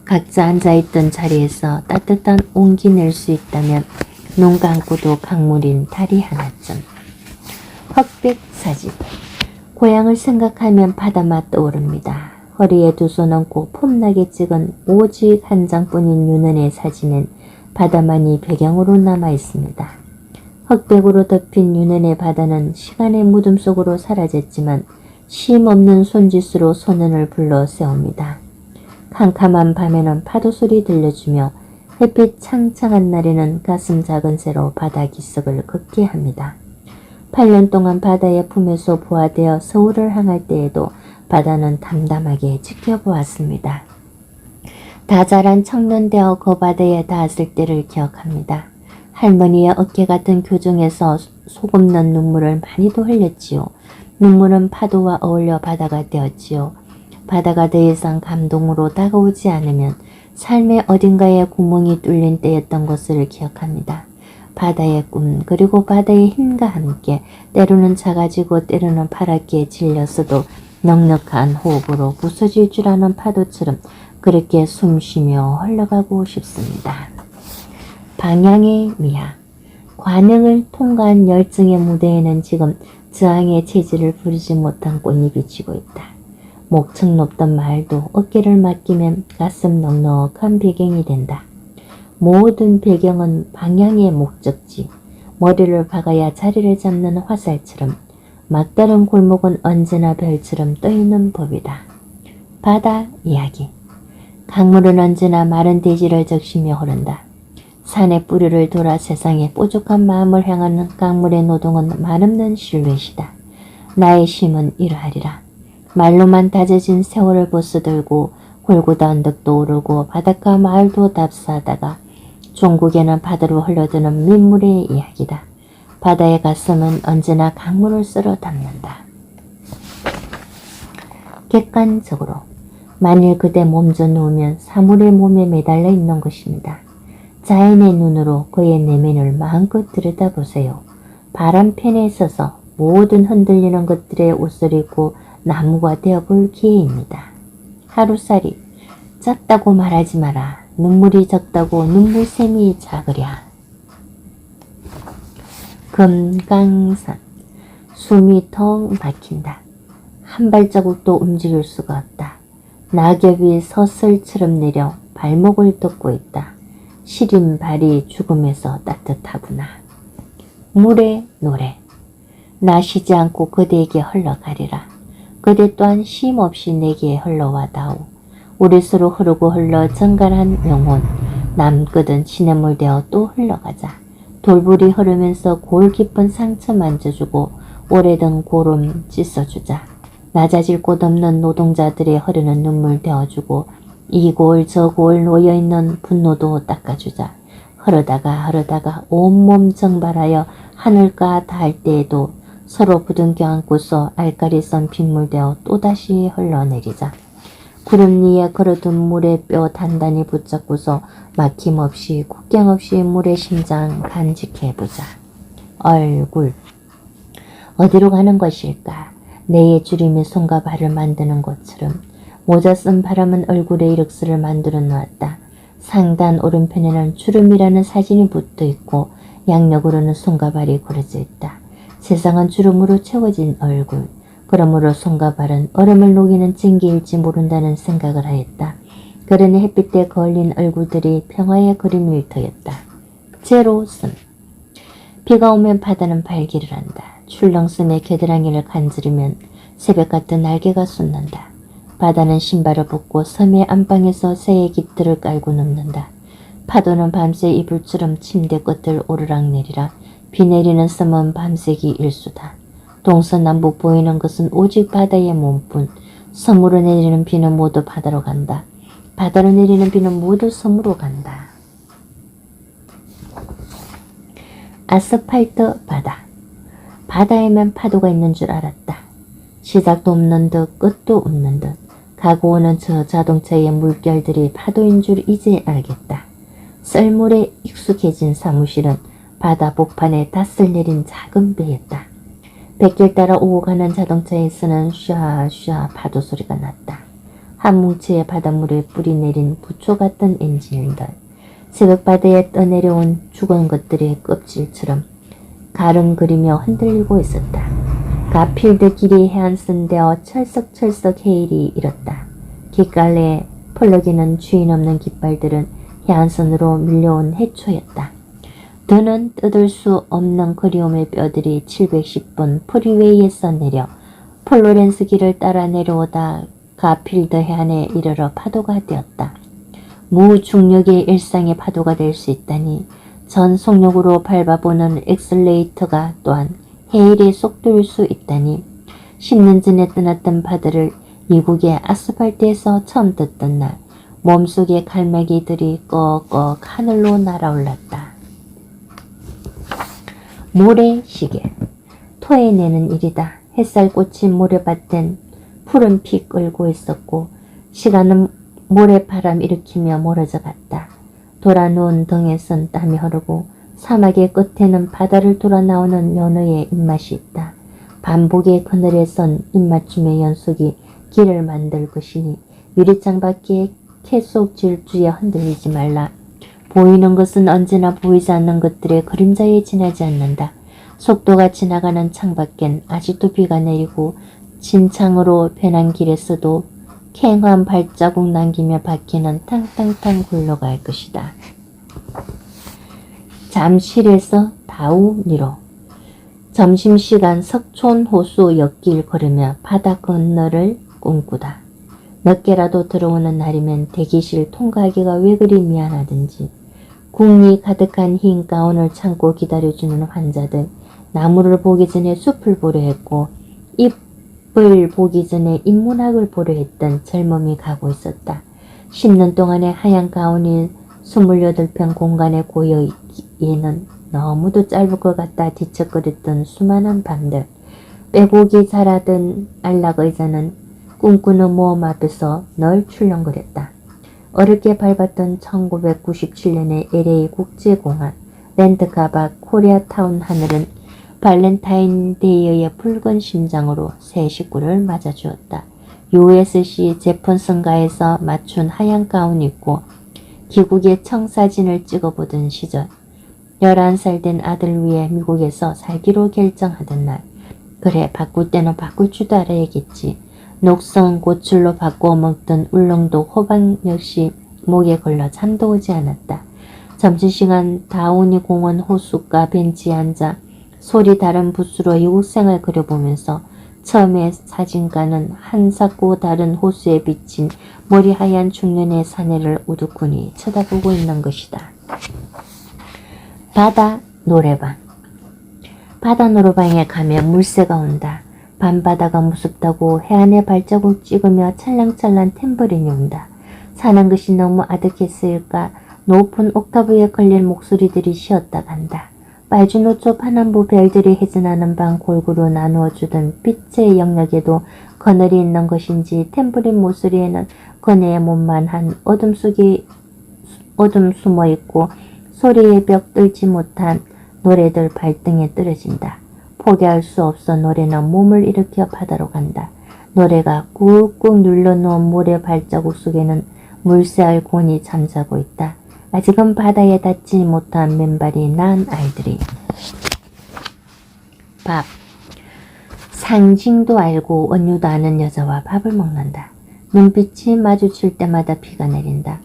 각자 앉아있던 자리에서 따뜻한 온기 낼 수 있다면 눈 감고도 강물인 다리 하나쯤. 흑백 사진. 고향을 생각하면 바다맛 떠오릅니다. 허리에 두 손 얹고 폼나게 찍은 오직 한 장뿐인 윤은의 사진은 바다만이 배경으로 남아 있습니다. 흑백으로 덮인 윤은의 바다는 시간의 무덤 속으로 사라졌지만 쉼 없는 손짓으로 소년을 불러 세웁니다. 캄캄한 밤에는 파도 소리 들려주며 햇빛 창창한 날에는 가슴 작은 새로 바다 기석을 걷게 합니다. 8년 동안 바다의 품에서 부화되어 서울을 향할 때에도 바다는 담담하게 지켜보았습니다. 다 자란 청년되어 그 바다에 닿았을 때를 기억합니다. 할머니의 어깨 같은 교정에서 소금 넣은 눈물을 많이도 흘렸지요. 눈물은 파도와 어울려 바다가 되었지요. 바다가 더 이상 감동으로 다가오지 않으면 삶의 어딘가에 구멍이 뚫린 때였던 것을 기억합니다. 바다의 꿈 그리고 바다의 힘과 함께 때로는 작아지고 때로는 파랗게 질렸어도 넉넉한 호흡으로 부서질 줄 아는 파도처럼 그렇게 숨쉬며 흘러가고 싶습니다. 방향의 미학 관행을 통과한 열정의 무대에는 지금 저항의 체질을 부리지 못한 꽃잎이 지고 있다. 목청 높던 말도 어깨를 맡기면 가슴 넉넉한 배경이 된다. 모든 배경은 방향의 목적지, 머리를 박아야 자리를 잡는 화살처럼 막다른 골목은 언제나 별처럼 떠있는 법이다. 바다 이야기 강물은 언제나 마른 대지를 적시며 흐른다. 산의 뿌리를 돌아 세상에 뾰족한 마음을 향하는 강물의 노동은 말없는 실루엣이다. 나의 쉼은 이러하리라. 말로만 다져진 세월을 벗어들고 골고다 언덕도 오르고 바닷가 마을도 답사하다가 종국에는 바다로 흘러드는 민물의 이야기다. 바다의 가슴은 언제나 강물을 쓸어 담는다. 객관적으로 만일 그대 몸져 누우면 사물의 몸에 매달려 있는 것입니다. 자연의 눈으로 그의 내면을 마음껏 들여다보세요. 바람편에 서서 모든 흔들리는 것들의 옷을 입고 나무가 되어볼 기회입니다. 하루살이 작다고 말하지 마라. 눈물이 적다고 눈물샘이 작으랴. 금강산 숨이 텅 막힌다. 한 발자국도 움직일 수가 없다. 낙엽이 서슬처럼 내려 발목을 덮고 있다. 시린 발이 죽음에서 따뜻하구나. 물의 노래 나 쉬지 않고 그대에게 흘러가리라. 그대 또한 쉼없이 내게 흘러와다오. 우리 서로 흐르고 흘러 정갈한 영혼 남끝은 시냇물 되어 또 흘러가자. 돌불이 흐르면서 골 깊은 상처 만져주고 오래된 고름 씻어주자. 낮아질 곳 없는 노동자들의 흐르는 눈물 되어주고 이 골 저 골 놓여있는 분노도 닦아주자. 흐르다가 온몸 정발하여 하늘가 닿을 때에도 서로 부둥켜 안고서 알까리 썬 빗물 되어 또다시 흘러내리자. 구름 위에 걸어둔 물의 뼈 단단히 붙잡고서 막힘없이 국경없이 물의 심장 간직해보자. 얼굴 어디로 가는 것일까? 내의 주림이 손과 발을 만드는 것처럼 모자 쓴 바람은 얼굴에 이력서를 만들어 놓았다. 상단 오른편에는 주름이라는 사진이 붙어있고 양력으로는 손과 발이 그려져 있다. 세상은 주름으로 채워진 얼굴. 그러므로 손과 발은 얼음을 녹이는 징기일지 모른다는 생각을 하였다. 그러니 햇빛에 거울린 얼굴들이 평화의 그림일 터였다. 제로섬 비가 오면 바다는 발기를 한다. 출렁섬의 겨드랑이를 간지르면 새벽 같은 날개가 솟는다. 바다는 신발을 벗고 섬의 안방에서 새의 깃들을 깔고 눕는다. 파도는 밤새 이불처럼 침대 끝을 오르락내리라. 비 내리는 섬은 밤새기 일수다. 동서남북 보이는 것은 오직 바다의 몸뿐. 섬으로 내리는 비는 모두 바다로 간다. 바다로 내리는 비는 모두 섬으로 간다. 아스팔트 바다. 바다에만 파도가 있는 줄 알았다. 시작도 없는 듯 끝도 없는 듯 가고 오는 저 자동차의 물결들이 파도인 줄 이제 알겠다. 썰물에 익숙해진 사무실은 바다 복판에 닷을 내린 작은 배였다. 뱃길 따라 오고 가는 자동차에서는 샤샤 파도 소리가 났다. 한 뭉치의 바닷물에 뿌리 내린 부초 같은 엔진들. 새벽 바다에 떠내려온 죽은 것들의 껍질처럼 가릉거리며 흔들리고 있었다. 가필드 길이 해안선되어 철썩철썩 해일이 일었다. 깃갈래에 펄럭이는 주인 없는 깃발들은 해안선으로 밀려온 해초였다. 더는 뜯을 수 없는 그리움의 뼈들이 710분 프리웨이에서 내려 폴로렌스 길을 따라 내려오다 가필드 해안에 이르러 파도가 되었다. 무중력의 일상의 파도가 될 수 있다니 전속력으로 밟아보는 엑셀레이터가 또한 해일의 속도일 수 있다니 10년 전에 떠났던 바다를 미국의 아스팔트에서 처음 떴던 날 몸속의 갈매기들이 꺽꺽 하늘로 날아올랐다. 모래시계 토해내는 일이다. 햇살 꽂힌 모래밭엔 푸른 피 끌고 있었고 시간은 모래바람 일으키며 멀어져 갔다. 돌아누운 등에선 땀이 흐르고 사막의 끝에는 바다를 돌아 나오는 연어의 입맛이 있다. 반복의 그늘에 선 입맞춤의 연속이 길을 만들 것이니 유리창 밖에 계속 질주에 흔들리지 말라. 보이는 것은 언제나 보이지 않는 것들의 그림자에 지나지 않는다. 속도가 지나가는 창밖엔 아직도 비가 내리고 진창으로 변한 길에서도 캥한 발자국 남기며 바퀴는 탕탕탕 굴러갈 것이다. 잠실에서 다우니로 점심시간 석촌호수 옆길 걸으며 바다 건너를 꿈꾸다. 늦게라도 들어오는 날이면 대기실 통과하기가 왜 그리 미안하든지 궁리 가득한 흰 가운을 참고 기다려주는 환자들, 나무를 보기 전에 숲을 보려 했고 잎을 보기 전에 인문학을 보려 했던 젊음이 가고 있었다. 10년 동안의 하얀 가운이 28평 공간에 고여있기에는 너무도 짧을 것 같다 뒤척거렸던 수많은 밤들. 빼곡이 자라던 안락의자는 꿈꾸는 모험 앞에서 널 출렁거렸다. 어렵게 밟았던 1997년의 LA 국제공항, 렌트카바 코리아타운 하늘은 발렌타인데이의 붉은 심장으로 새 식구를 맞아주었다. USC 제펀슨가에서 맞춘 하얀 가운 입고 기국의 청사진을 찍어보던 시절, 11살 된 아들 위해 미국에서 살기로 결정하던 날, 그래 바꿀 때는 바꿀 줄도 알아야겠지. 녹성 고출로 바꾸어 먹던 울릉도 호박 역시 목에 걸려 잠도 오지 않았다. 점심시간 다우니 공원 호숫가 벤치에 앉아 소리 다른 붓으로 이웃생을 그려보면서 처음에 사진가는 한사고 다른 호수에 비친 머리 하얀 중년의 사내를 우두커니 쳐다보고 있는 것이다. 바다 노래방. 바다 노래방에 가면 물새가 온다. 밤바다가 무섭다고 해안에 발자국 찍으며 찰랑찰랑 탬버린이 온다. 사는 것이 너무 아득했을까 높은 옥타브에 걸린 목소리들이 쉬었다 간다. 빨주노초 파남보 별들이 해진하는 방 골고루 나누어주던 빛의 영역에도 그늘이 있는 것인지 탬버린 목소리에는 그네의 몸만 한 어둠 속에 어둠 숨어있고 소리의 벽 뚫지 못한 노래들 발등에 떨어진다. 포기할 수 없어 노래는 몸을 일으켜 바다로 간다. 노래가 꾹꾹 눌러놓은 모래 발자국 속에는 물새알 곤이 잠자고 있다. 아직은 바다에 닿지 못한 맨발이 난 아이들이. 밥. 상징도 알고 원유도 아는 여자와 밥을 먹는다. 눈빛이 마주칠 때마다 비가 내린다.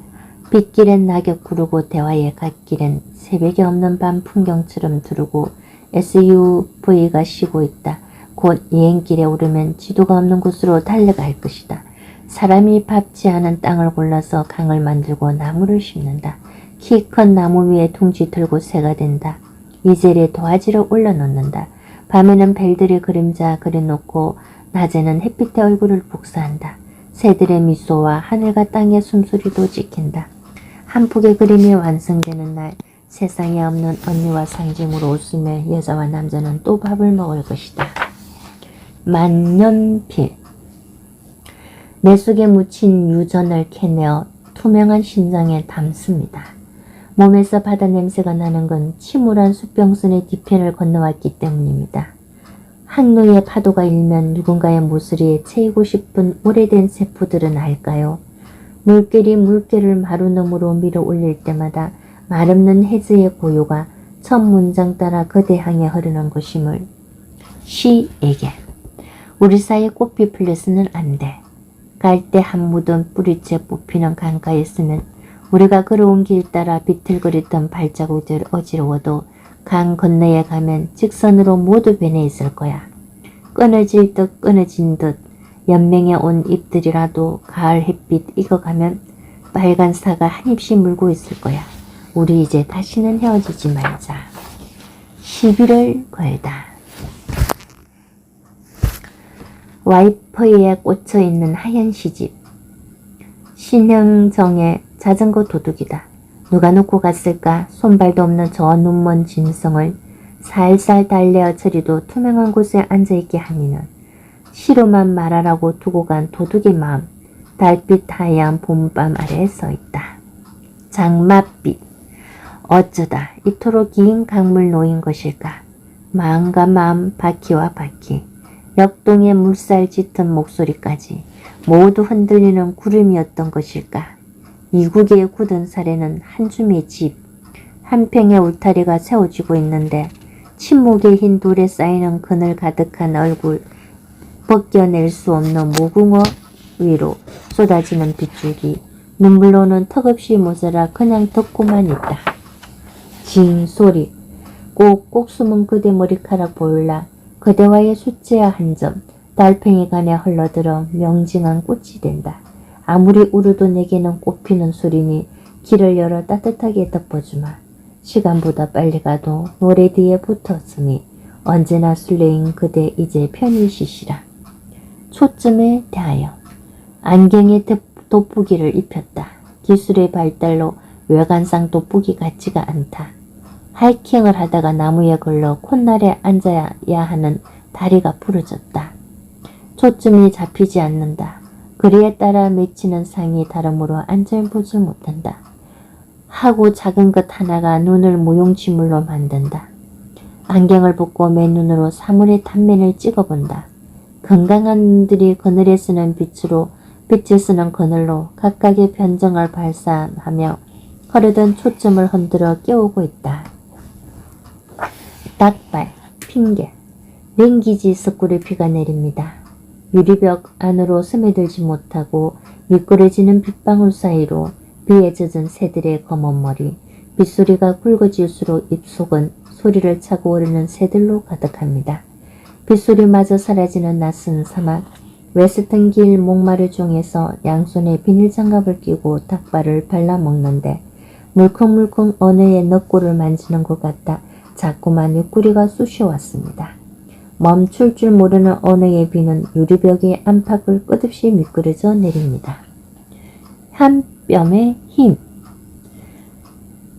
빗길엔 낙엽 구르고 대화의 갓길엔 새벽이 없는 밤 풍경처럼 두르고 SUV가 쉬고 있다. 곧 여행길에 오르면 지도가 없는 곳으로 달려갈 것이다. 사람이 밟지 않은 땅을 골라서 강을 만들고 나무를 심는다. 키 큰 나무 위에 둥지 들고 새가 된다. 이젤에 도화지를 올려놓는다. 밤에는 벨들의 그림자 그려놓고 낮에는 햇빛의 얼굴을 복사한다. 새들의 미소와 하늘과 땅의 숨소리도 찍힌다. 한 폭의 그림이 완성되는 날 세상에 없는 언니와 상징으로 웃으며 여자와 남자는 또 밥을 먹을 것이다. 만년필. 내 속에 묻힌 유전을 캐내어 투명한 심장에 담습니다. 몸에서 바다 냄새가 나는 건 침울한 숲병선의 뒤편을 건너왔기 때문입니다. 항로의 파도가 일면 누군가의 모서리에 채이고 싶은 오래된 세포들은 알까요? 물결이 물결을 마루 너머로 밀어 올릴 때마다 말없는 해저의 고요가 첫 문장 따라 그대 향해 흐르는 것임을 시에게. 우리 사이에 꽃이 풀려서는 안 돼. 갈대 한 무덤 뿌리채 뽑히는 강가였으면 우리가 걸어온 길 따라 비틀거렸던 발자국들 어지러워도 강 건너에 가면 직선으로 모두 변해 있을 거야. 끊어질 듯 끊어진 듯 연맹에 온 잎들이라도 가을 햇빛 익어가면 빨간 사가 한 입씩 물고 있을 거야. 우리 이제 다시는 헤어지지 말자. 시비를 걸다. 와이퍼에 꽂혀있는 하얀 시집. 신형정의 자전거 도둑이다. 누가 놓고 갔을까? 손발도 없는 저 눈먼 짐승을 살살 달래어 저리도 투명한 곳에 앉아있게 하니는 시로만 말하라고 두고 간 도둑의 마음. 달빛 하얀 봄밤 아래 서 있다. 장맛빛. 어쩌다 이토록 긴 강물 놓인 것일까? 마음과 마음, 바퀴와 바퀴, 역동의 물살 짙은 목소리까지 모두 흔들리는 구름이었던 것일까? 이국의 굳은 살에는 한 줌의 집, 한 평의 울타리가 세워지고 있는데 침묵의 흰 돌에 쌓이는 그늘 가득한 얼굴, 벗겨낼 수 없는 무궁화 위로 쏟아지는 빗줄기, 눈물로는 턱없이 모자라 그냥 듣고만 있다. 징 소리, 꼭꼭 숨은 그대 머리카락 보일라 그대와의 수채화 한 점, 달팽이 간에 흘러들어 명징한 꽃이 된다. 아무리 울어도 내게는 꽃피는 소리니 길을 열어 따뜻하게 덮어주마. 시간보다 빨리 가도 노래 뒤에 붙었으니 언제나 술래인 그대 이제 편히 쉬시라. 초쯤에 대하여 안경에 돋보기를 입혔다. 기술의 발달로 외관상 돋보기 같지가 않다. 하이킹을 하다가 나무에 걸러 콧날에 앉아야 하는 다리가 부러졌다. 초점이 잡히지 않는다. 그리에 따라 맺히는 상이 다름으로 안절보지 못한다. 하고 작은 것 하나가 눈을 무용지물로 만든다. 안경을 벗고 맨눈으로 사물의 단면을 찍어본다. 건강한 눈들이 그늘에 쓰는 빛을 쓰는 그늘로 각각의 변정을 발산하며 흐르던 초점을 흔들어 깨우고 있다. 닭발, 핑계, 랭기지 스꿀의 비가 내립니다. 유리벽 안으로 스며들지 못하고 미끄러지는 빗방울 사이로 비에 젖은 새들의 검은 머리, 빗소리가 굵어질수록 입속은 소리를 차고 오르는 새들로 가득합니다. 빗소리마저 사라지는 낯선 사막, 웨스턴 길 목마를 종에서 양손에 비닐장갑을 끼고 닭발을 발라먹는데 물컹물컹 어느의 넛골을 만지는 것 같다. 자꾸만 옆구리가 쑤셔왔습니다. 멈출 줄 모르는 어느의 비는 유리벽의 안팎을 끝없이 미끄러져 내립니다. 한 뼘의 힘.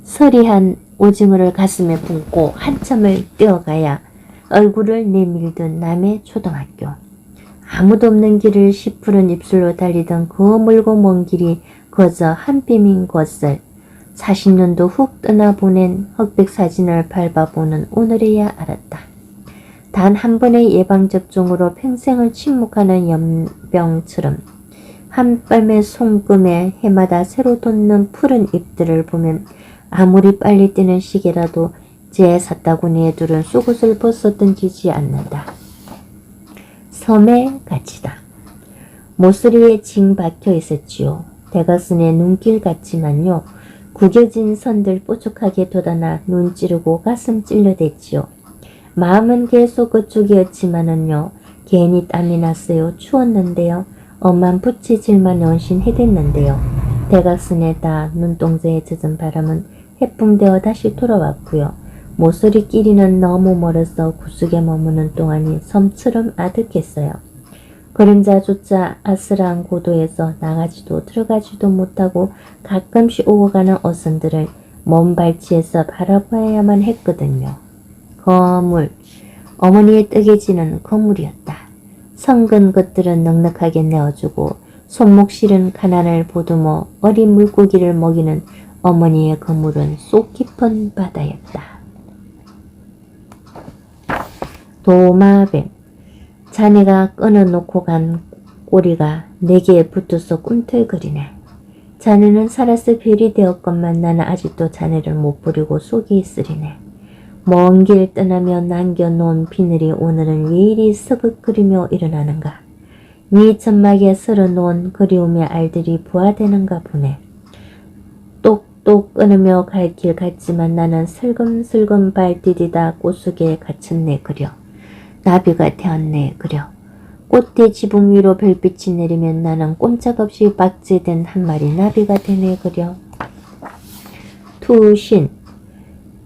서리한 오징어를 가슴에 품고 한참을 뛰어가야 얼굴을 내밀던 남의 초등학교. 아무도 없는 길을 시푸른 입술로 달리던 그 멀고 먼 길이 거저 한 뼘인 것을 40년도 훅 떠나보낸 흑백 사진을 밟아보는 오늘에야 알았다. 단 한 번의 예방접종으로 평생을 침묵하는 연병처럼 한 뼘의 손금에 해마다 새로 돋는 푸른 잎들을 보면 아무리 빨리 뛰는 시계라도 제 사타구니에 두른 속옷을 벗어 던지지 않는다. 섬의 가치다. 모서리에 징 박혀 있었지요. 대각선의 눈길 같지만요. 구겨진 선들 뾰족하게 돋아나 눈 찌르고 가슴 찔러댔지요. 마음은 계속 그쪽이었지만은요. 괜히 땀이 났어요. 추웠는데요. 엄만 부채질만 연신해댔는데요. 대각선에 다 눈동자에 젖은 바람은 해풍되어 다시 돌아왔고요. 모서리끼리는 너무 멀어서 구석에 머무는 동안이 섬처럼 아득했어요. 그림자조차 아슬한 고도에서 나가지도 들어가지도 못하고 가끔씩 오고 가는 어선들을 먼 발치에서 바라봐야만 했거든요. 거물, 어머니의 뜨개지는 거물이었다. 성근 것들은 넉넉하게 내어주고 손목 실은 가난을 보듬어 어린 물고기를 먹이는 어머니의 거물은 속 깊은 바다였다. 도마뱀, 자네가 끊어놓고 간 꼬리가 내게 붙어서 꿈틀거리네. 자네는 살아서 별이 되었건만 나는 아직도 자네를 못 버리고 속이 있으리네. 먼 길 떠나며 남겨놓은 비늘이 오늘은 왜 이리 서걱거리며 일어나는가. 네 점막에 쓸어놓은 그리움의 알들이 부화되는가 보네. 똑똑 끊으며 갈 길 같지만 나는 슬금슬금 발 디디다 꽃 속에 갇혔네 그려. 나비가 되었네 그려. 꽃의 지붕 위로 별빛이 내리면 나는 꼼짝없이 박제된 한 마리 나비가 되네 그려. 투신,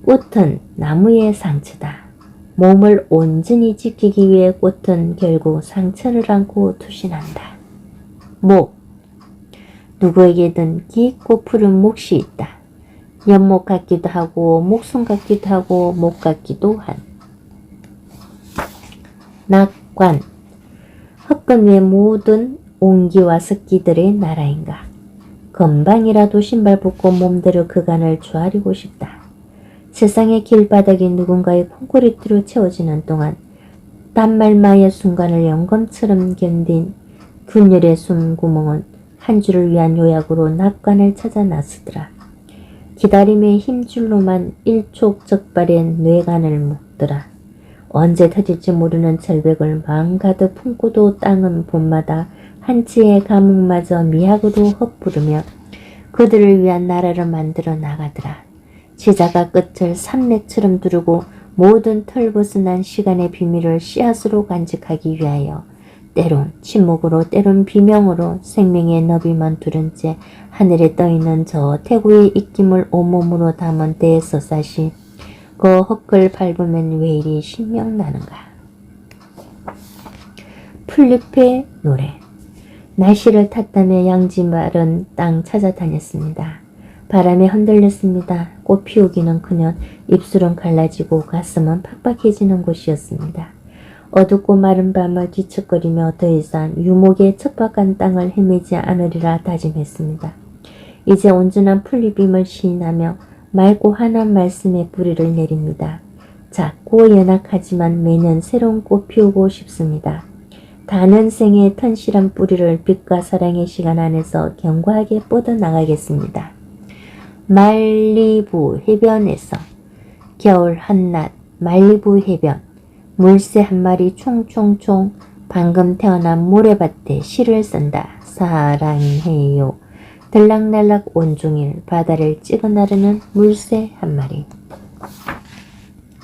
꽃은 나무의 상처다. 몸을 온전히 지키기 위해 꽃은 결국 상처를 안고 투신한다. 목, 누구에게든 깊고 푸른 몫이 있다. 연못 같기도 하고 목숨 같기도 하고 목 같기도 한. 낙관, 흙근 위에 모든 옹기와 습기들의 나라인가. 금방이라도 신발 벗고 몸대로 그간을 조아리고 싶다. 세상의 길바닥이 누군가의 콘크리트로 채워지는 동안 땀말마의 순간을 영검처럼 견딘 균열의 숨구멍은 한 줄을 위한 요약으로 낙관을 찾아 나서더라. 기다림의 힘줄로만 일촉즉발의 뇌관을 묶더라. 언제 터질지 모르는 절벽을 마음 가득 품고도 땅은 봄마다 한치의 감옥마저 미학으로 헛부르며 그들을 위한 나라를 만들어 나가더라. 지자가 끝을 산맥처럼 두르고 모든 털벗어난 시간의 비밀을 씨앗으로 간직하기 위하여 때론 침묵으로 때론 비명으로 생명의 너비만 두른 채 하늘에 떠있는 저 태구의 입김을 온몸으로 담은 대서사시 그 헛글 밟으면 왜 이리 신명나는가. 풀잎의 노래. 날씨를 탔다며 양지마른 땅 찾아다녔습니다. 바람에 흔들렸습니다. 꽃 피우기는 그년 입술은 갈라지고 가슴은 팍팍해지는 곳이었습니다. 어둡고 마른 밤을 뒤척거리며 더 이상 유목의 척박한 땅을 헤매지 않으리라 다짐했습니다. 이제 온전한 풀잎임을 시인하며 맑고 환한 말씀의 뿌리를 내립니다. 작고 연약하지만 매년 새로운 꽃 피우고 싶습니다. 다는 생의 튼실한 뿌리를 빛과 사랑의 시간 안에서 견고하게 뻗어나가겠습니다. 말리부 해변에서 겨울 한낮 말리부 해변 물새 한 마리 총총총 방금 태어난 모래밭에 시를 쓴다. 사랑해요. 들락날락 온종일 바다를 찍어 나르는 물새 한 마리.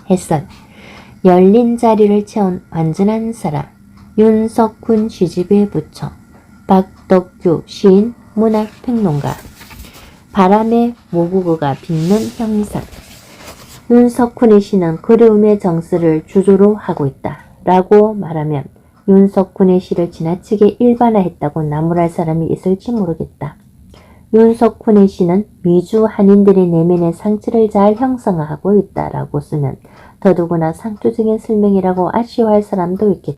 해선 열린 자리를 채운 완전한 사람 윤석훈 시집의 부처 박덕규 시인 문학평론가 바람의 모국어가 빚는 형상. 윤석훈의 시는 그리움의 정서를 주조로 하고 있다 라고 말하면 윤석훈의 시를 지나치게 일반화했다고 나무랄 사람이 있을지 모르겠다. 윤석훈의 시는 미주 한인들의 내면의 상처를 잘 형성하고 있다라고 쓰면 더더구나 상투적인 설명이라고 아쉬워할 사람도 있겠다.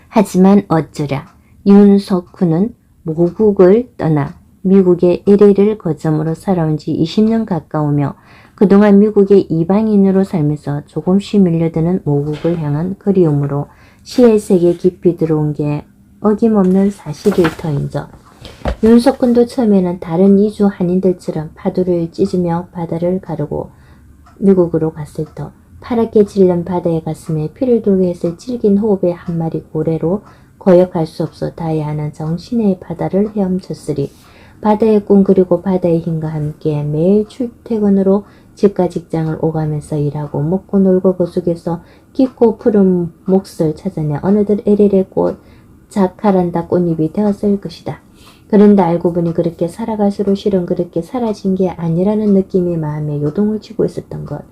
하지만 어쩌랴 윤석훈은 모국을 떠나 미국의 LA를 거점으로 살아온 지 20년 가까우며 그동안 미국의 이방인으로 살면서 조금씩 밀려드는 모국을 향한 그리움으로 시의 세계에 깊이 들어온 게 어김없는 사실일 터인저. 윤석훈도 처음에는 다른 이주 한인들처럼 파도를 찢으며 바다를 가르고 미국으로 갔을 터 파랗게 질른 바다의 가슴에 피를 돌게 했을 질긴 호흡의 한 마리 고래로 거역할 수 없어 닿아야 하는 정신의 바다를 헤엄쳤으리. 바다의 꿈 그리고 바다의 힘과 함께 매일 출퇴근으로 집과 직장을 오가면서 일하고 먹고 놀고 그 속에서 깊고 푸른 몫을 찾아내 어느덧 LL의 꽃 자카란다 꽃잎이 되었을 것이다. 그런데 알고 보니 그렇게 살아갈수록 실은 그렇게 사라진 게 아니라는 느낌이 마음에 요동을 치고 있었던 것.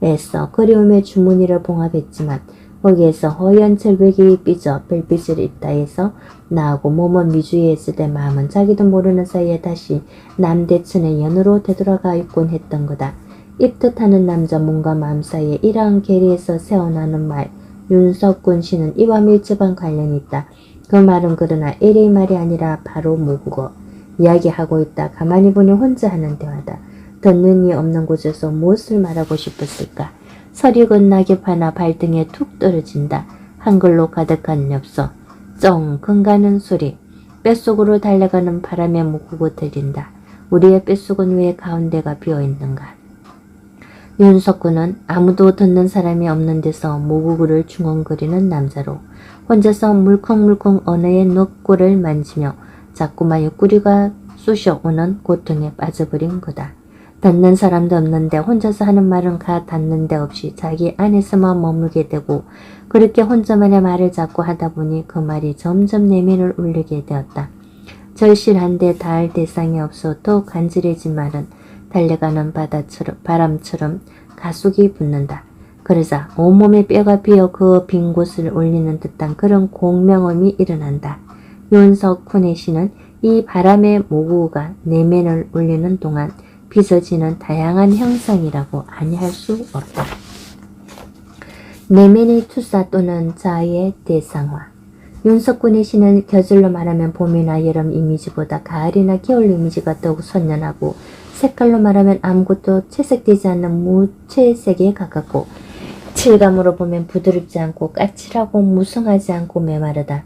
애써 그리움의 주머니를 봉합했지만 거기에서 허연 절벽이 삐져 별빛을 입다 해서 나하고 몸은 미주에 있을 때 마음은 자기도 모르는 사이에 다시 남대천의 연으로 되돌아가 있곤 했던 거다. 입뜻하는 남자 몸과 마음 사이에 이러한 계리에서 새어나는 말. 윤석군 씨는 이와 밀접한 관련이 있다. 그 말은 그러나 LA 말이 아니라 바로 모국어. 이야기하고 있다. 가만히 보니 혼자 하는 대화다. 듣는 이 없는 곳에서 무엇을 말하고 싶었을까? 설익은 낙엽 하나 발등에 툭 떨어진다. 한글로 가득한 엽서. 쩡 금가는 소리. 뼛속으로 달려가는 바람에 모국어 들린다. 우리의 뼛속은 왜 가운데가 비어있는가? 윤석군은 아무도 듣는 사람이 없는 데서 모국어를 중얼거리는 남자로 혼자서 물컹물컹 언어의 눕골을 만지며 자꾸만 옆구리가 쑤셔오는 고통에 빠져버린 거다. 듣는 사람도 없는데 혼자서 하는 말은 가 닿는 데 없이 자기 안에서만 머물게 되고 그렇게 혼자만의 말을 자꾸 하다 보니 그 말이 점점 내면을 울리게 되었다. 절실한데 닿을 대상이 없어 더 간절해진 말은 달려가는 바람처럼 가속이 붙는다. 그러자 온몸에 뼈가 비어 그 빈 곳을 울리는 듯한 그런 공명음이 일어난다. 윤석훈의 시는 이 바람의 모국어가 내면을 울리는 동안 빚어지는 다양한 형상이라고 아니할 수 없다. 내면의 투사 또는 자아의 대상화. 윤석군의 시는 겨줄로 말하면 봄이나 여름 이미지보다 가을이나 겨울 이미지가 더욱 선연하고, 색깔로 말하면 아무것도 채색되지 않는 무채색에 가깝고, 질감으로 보면 부드럽지 않고 까칠하고 무성하지 않고 메마르다.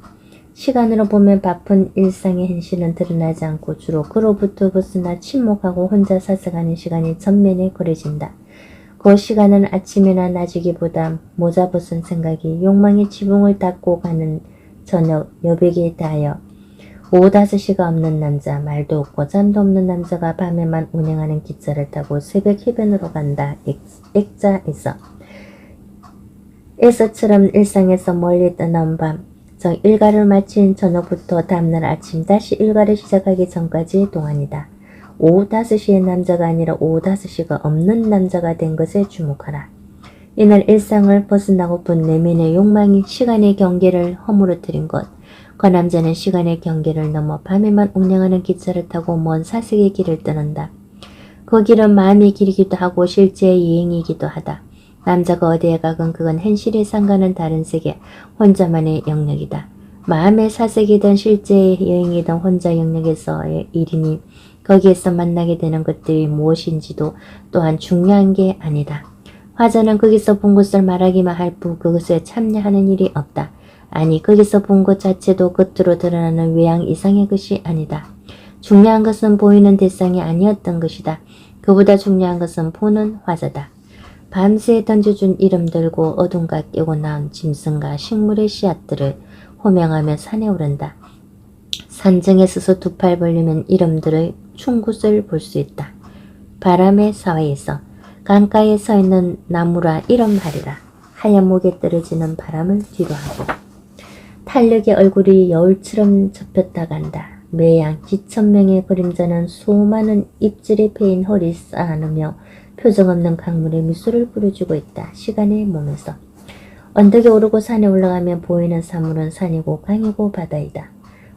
시간으로 보면 바쁜 일상의 현실은 드러나지 않고 주로 그로부터 벗어나 침묵하고 혼자 사색하는 시간이 전면에 그려진다. 그 시간은 아침이나 낮이기보다 모자 벗은 생각이 욕망의 지붕을 닫고 가는 저녁 여백에 닿아요. 오후 5시가 없는 남자, 말도 없고 잠도 없는 남자가 밤에만 운행하는 기차를 타고 새벽 해변으로 간다. 액자에서. 에서처럼 일상에서 멀리 떠나온 밤, 정 일과를 마친 저녁부터 다음날 아침 다시 일과를 시작하기 전까지의 동안이다. 오후 5시의 남자가 아니라 오후 5시가 없는 남자가 된 것에 주목하라. 이날 일상을 벗어나고픈 내면의 욕망이 시간의 경계를 허물어뜨린 것. 그 남자는 시간의 경계를 넘어 밤에만 운행하는 기차를 타고 먼 사색의 길을 떠난다. 그 길은 마음의 길이기도 하고 실제의 여행이기도 하다. 남자가 어디에 가건 그건 현실의 상과는 다른 세계, 혼자만의 영역이다. 마음의 사색이든 실제의 여행이든 혼자 영역에서의 일이니 거기에서 만나게 되는 것들이 무엇인지도 또한 중요한 게 아니다. 화자는 거기서 본 것을 말하기만 할 뿐 그것에 참여하는 일이 없다. 아니 거기서 본 것 자체도 겉으로 드러나는 외양 이상의 것이 아니다. 중요한 것은 보이는 대상이 아니었던 것이다. 그보다 중요한 것은 보는 화자다. 밤새 던져준 이름들고 어둠과 깨고 나온 짐승과 식물의 씨앗들을 호명하며 산에 오른다. 산정에 서서 두 팔 벌리면 이름들의 충굿을 볼 수 있다. 바람의 사이에서 강가에 서 있는 나무라 이름하리라. 하얀 목에 떨어지는 바람을 뒤로하고 탄력의 얼굴이 여울처럼 접혔다 간다. 매양 기천명의 그림자는 수많은 잎질에 패인 허리 쌓아놓으며 표정 없는 강물에 미소를 뿌려주고 있다. 시간의 몸에서. 언덕에 오르고 산에 올라가면 보이는 사물은 산이고 강이고 바다이다.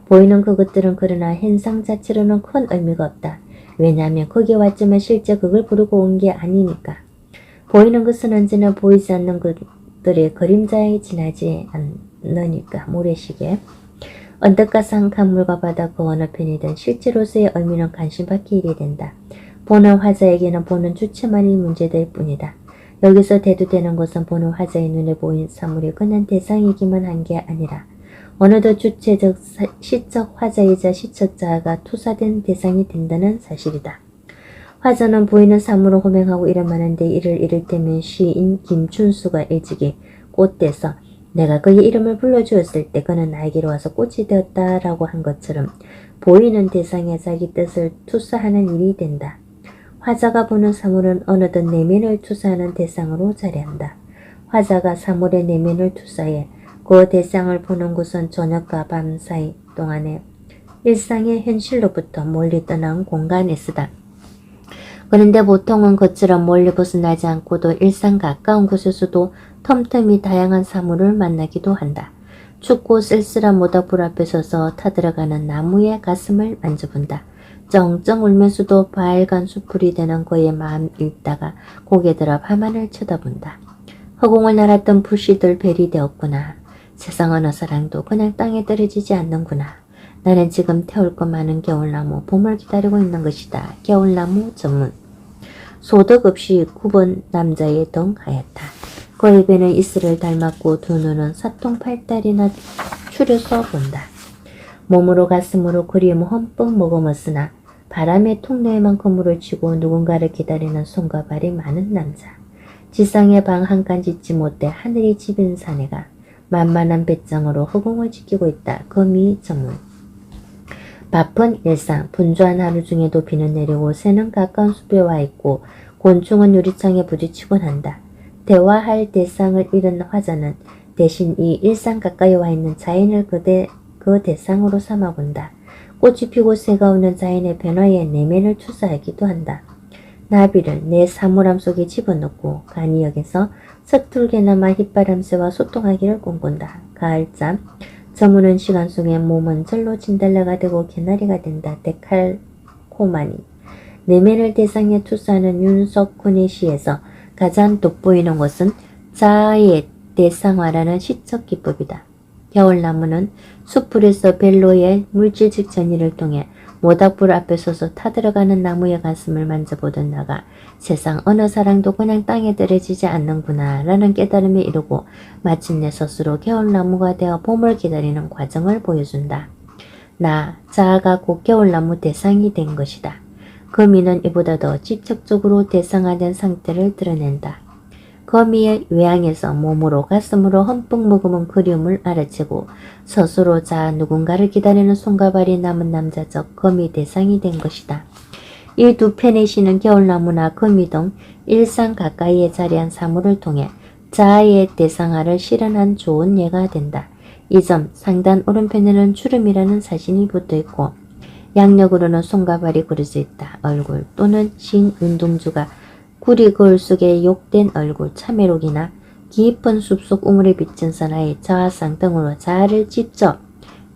보이는 그것들은 그러나 현상 자체로는 큰 의미가 없다. 왜냐하면 거기에 왔지만 실제 그걸 부르고 온 게 아니니까. 보이는 것은 언제나 보이지 않는 것들의 그림자에 지나지 않으니까. 모래시계. 언덕과 산, 강물과 바다 그 어느 편이든 실제로서의 의미는 관심 받기 일이 된다. 보는 화자에게는 보는 주체만이 문제될 뿐이다. 여기서 대두되는 것은 보는 화자의 눈에 보인 사물이 그냥 대상이기만 한 게 아니라 어느덧 주체적 시적 화자이자 시척자가 투사된 대상이 된다는 사실이다. 화자는 보이는 사물을 호명하고 이름하는데 이를 이를테면 시인 김춘수가 일찍이 꽃대서 내가 그의 이름을 불러주었을 때 그는 나에게로 와서 꽃이 되었다라고 한 것처럼 보이는 대상에 자기 뜻을 투사하는 일이 된다. 화자가 보는 사물은 어느덧 내면을 투사하는 대상으로 자리한다. 화자가 사물의 내면을 투사해 그 대상을 보는 곳은 저녁과 밤 사이 동안에 일상의 현실로부터 멀리 떠난 공간에서다. 그런데 보통은 그처럼 멀리 벗어나지 않고도 일상 가까운 곳에서도 틈틈이 다양한 사물을 만나기도 한다. 춥고 쓸쓸한 모닥불 앞에 서서 타들어가는 나무의 가슴을 만져본다. 쩡쩡 울면서도 빨간 수풀이 되는 그의 마음 읽다가 고개 들어 밤하늘 쳐다본다. 허공을 날았던 불씨들 벨이 되었구나. 세상 어느 사랑도 그냥 땅에 떨어지지 않는구나. 나는 지금 태울 것 많은 겨울나무 봄을 기다리고 있는 것이다. 겨울나무 전문. 소득 없이 9번 남자의 덩 하였다. 그 입에는 이슬을 닮았고 두 눈은 사통팔달이나 추려서 본다. 몸으로 가슴으로 그리움 흠뻑 머금었으나 바람의 통로에만큼 물을 치고 누군가를 기다리는 손과 발이 많은 남자. 지상에 방 한 칸 짓지 못해 하늘이 집인 사내가 만만한 배짱으로 허공을 지키고 있다. 거미 전문. 바쁜 일상, 분주한 하루 중에도 비는 내리고 새는 가까운 숲에 와 있고 곤충은 유리창에 부딪히곤 한다. 대화할 대상을 잃은 화자는 대신 이 일상 가까이 와 있는 자연을 그 대상으로 삼아본다. 꽃이 피고 새가 오는 자연의 변화에 내면을 투사하기도 한다. 나비를 내 사물함 속에 집어넣고 간이역에서 서툴게나마 휘바람새와 소통하기를 꿈꾼다. 가을잠. 저무는 시간 속에 몸은 절로 진달래가 되고 개나리가 된다. 데칼코마니. 내면을 대상에 투사하는 윤석훈의 시에서 가장 돋보이는 것은 자아의 대상화라는 시적 기법이다. 겨울나무는 숯불에서 벨로의 물질적 전이를 통해 모닥불 앞에 서서 타들어가는 나무의 가슴을 만져보던 나가 세상 어느 사랑도 그냥 땅에 떨어지지 않는구나 라는 깨달음에 이르고 마침내 스스로 겨울나무가 되어 봄을 기다리는 과정을 보여준다. 나 자아가 곧 겨울나무 대상이 된 것이다. 거미는 이보다 더 직접적으로 대상화된 상태를 드러낸다. 거미의 외양에서 몸으로 가슴으로 흠뻑 머금은 그리움을 알아채고 스스로 자아 누군가를 기다리는 손과 발이 남은 남자적 거미 대상이 된 것이다. 이 두 편의 시는 겨울나무나 거미 등 일상 가까이에 자리한 사물을 통해 자아의 대상화를 실현한 좋은 예가 된다. 이 점 상단 오른편에는 주름이라는 사진이 붙어있고 양력으로는 손과 발이 그려져 있다. 얼굴 또는 신 운동주가 구리 거울 속에 욕된 얼굴 참외록이나 깊은 숲속 우물에 비친 선하의 자화상 등으로 자아를 직접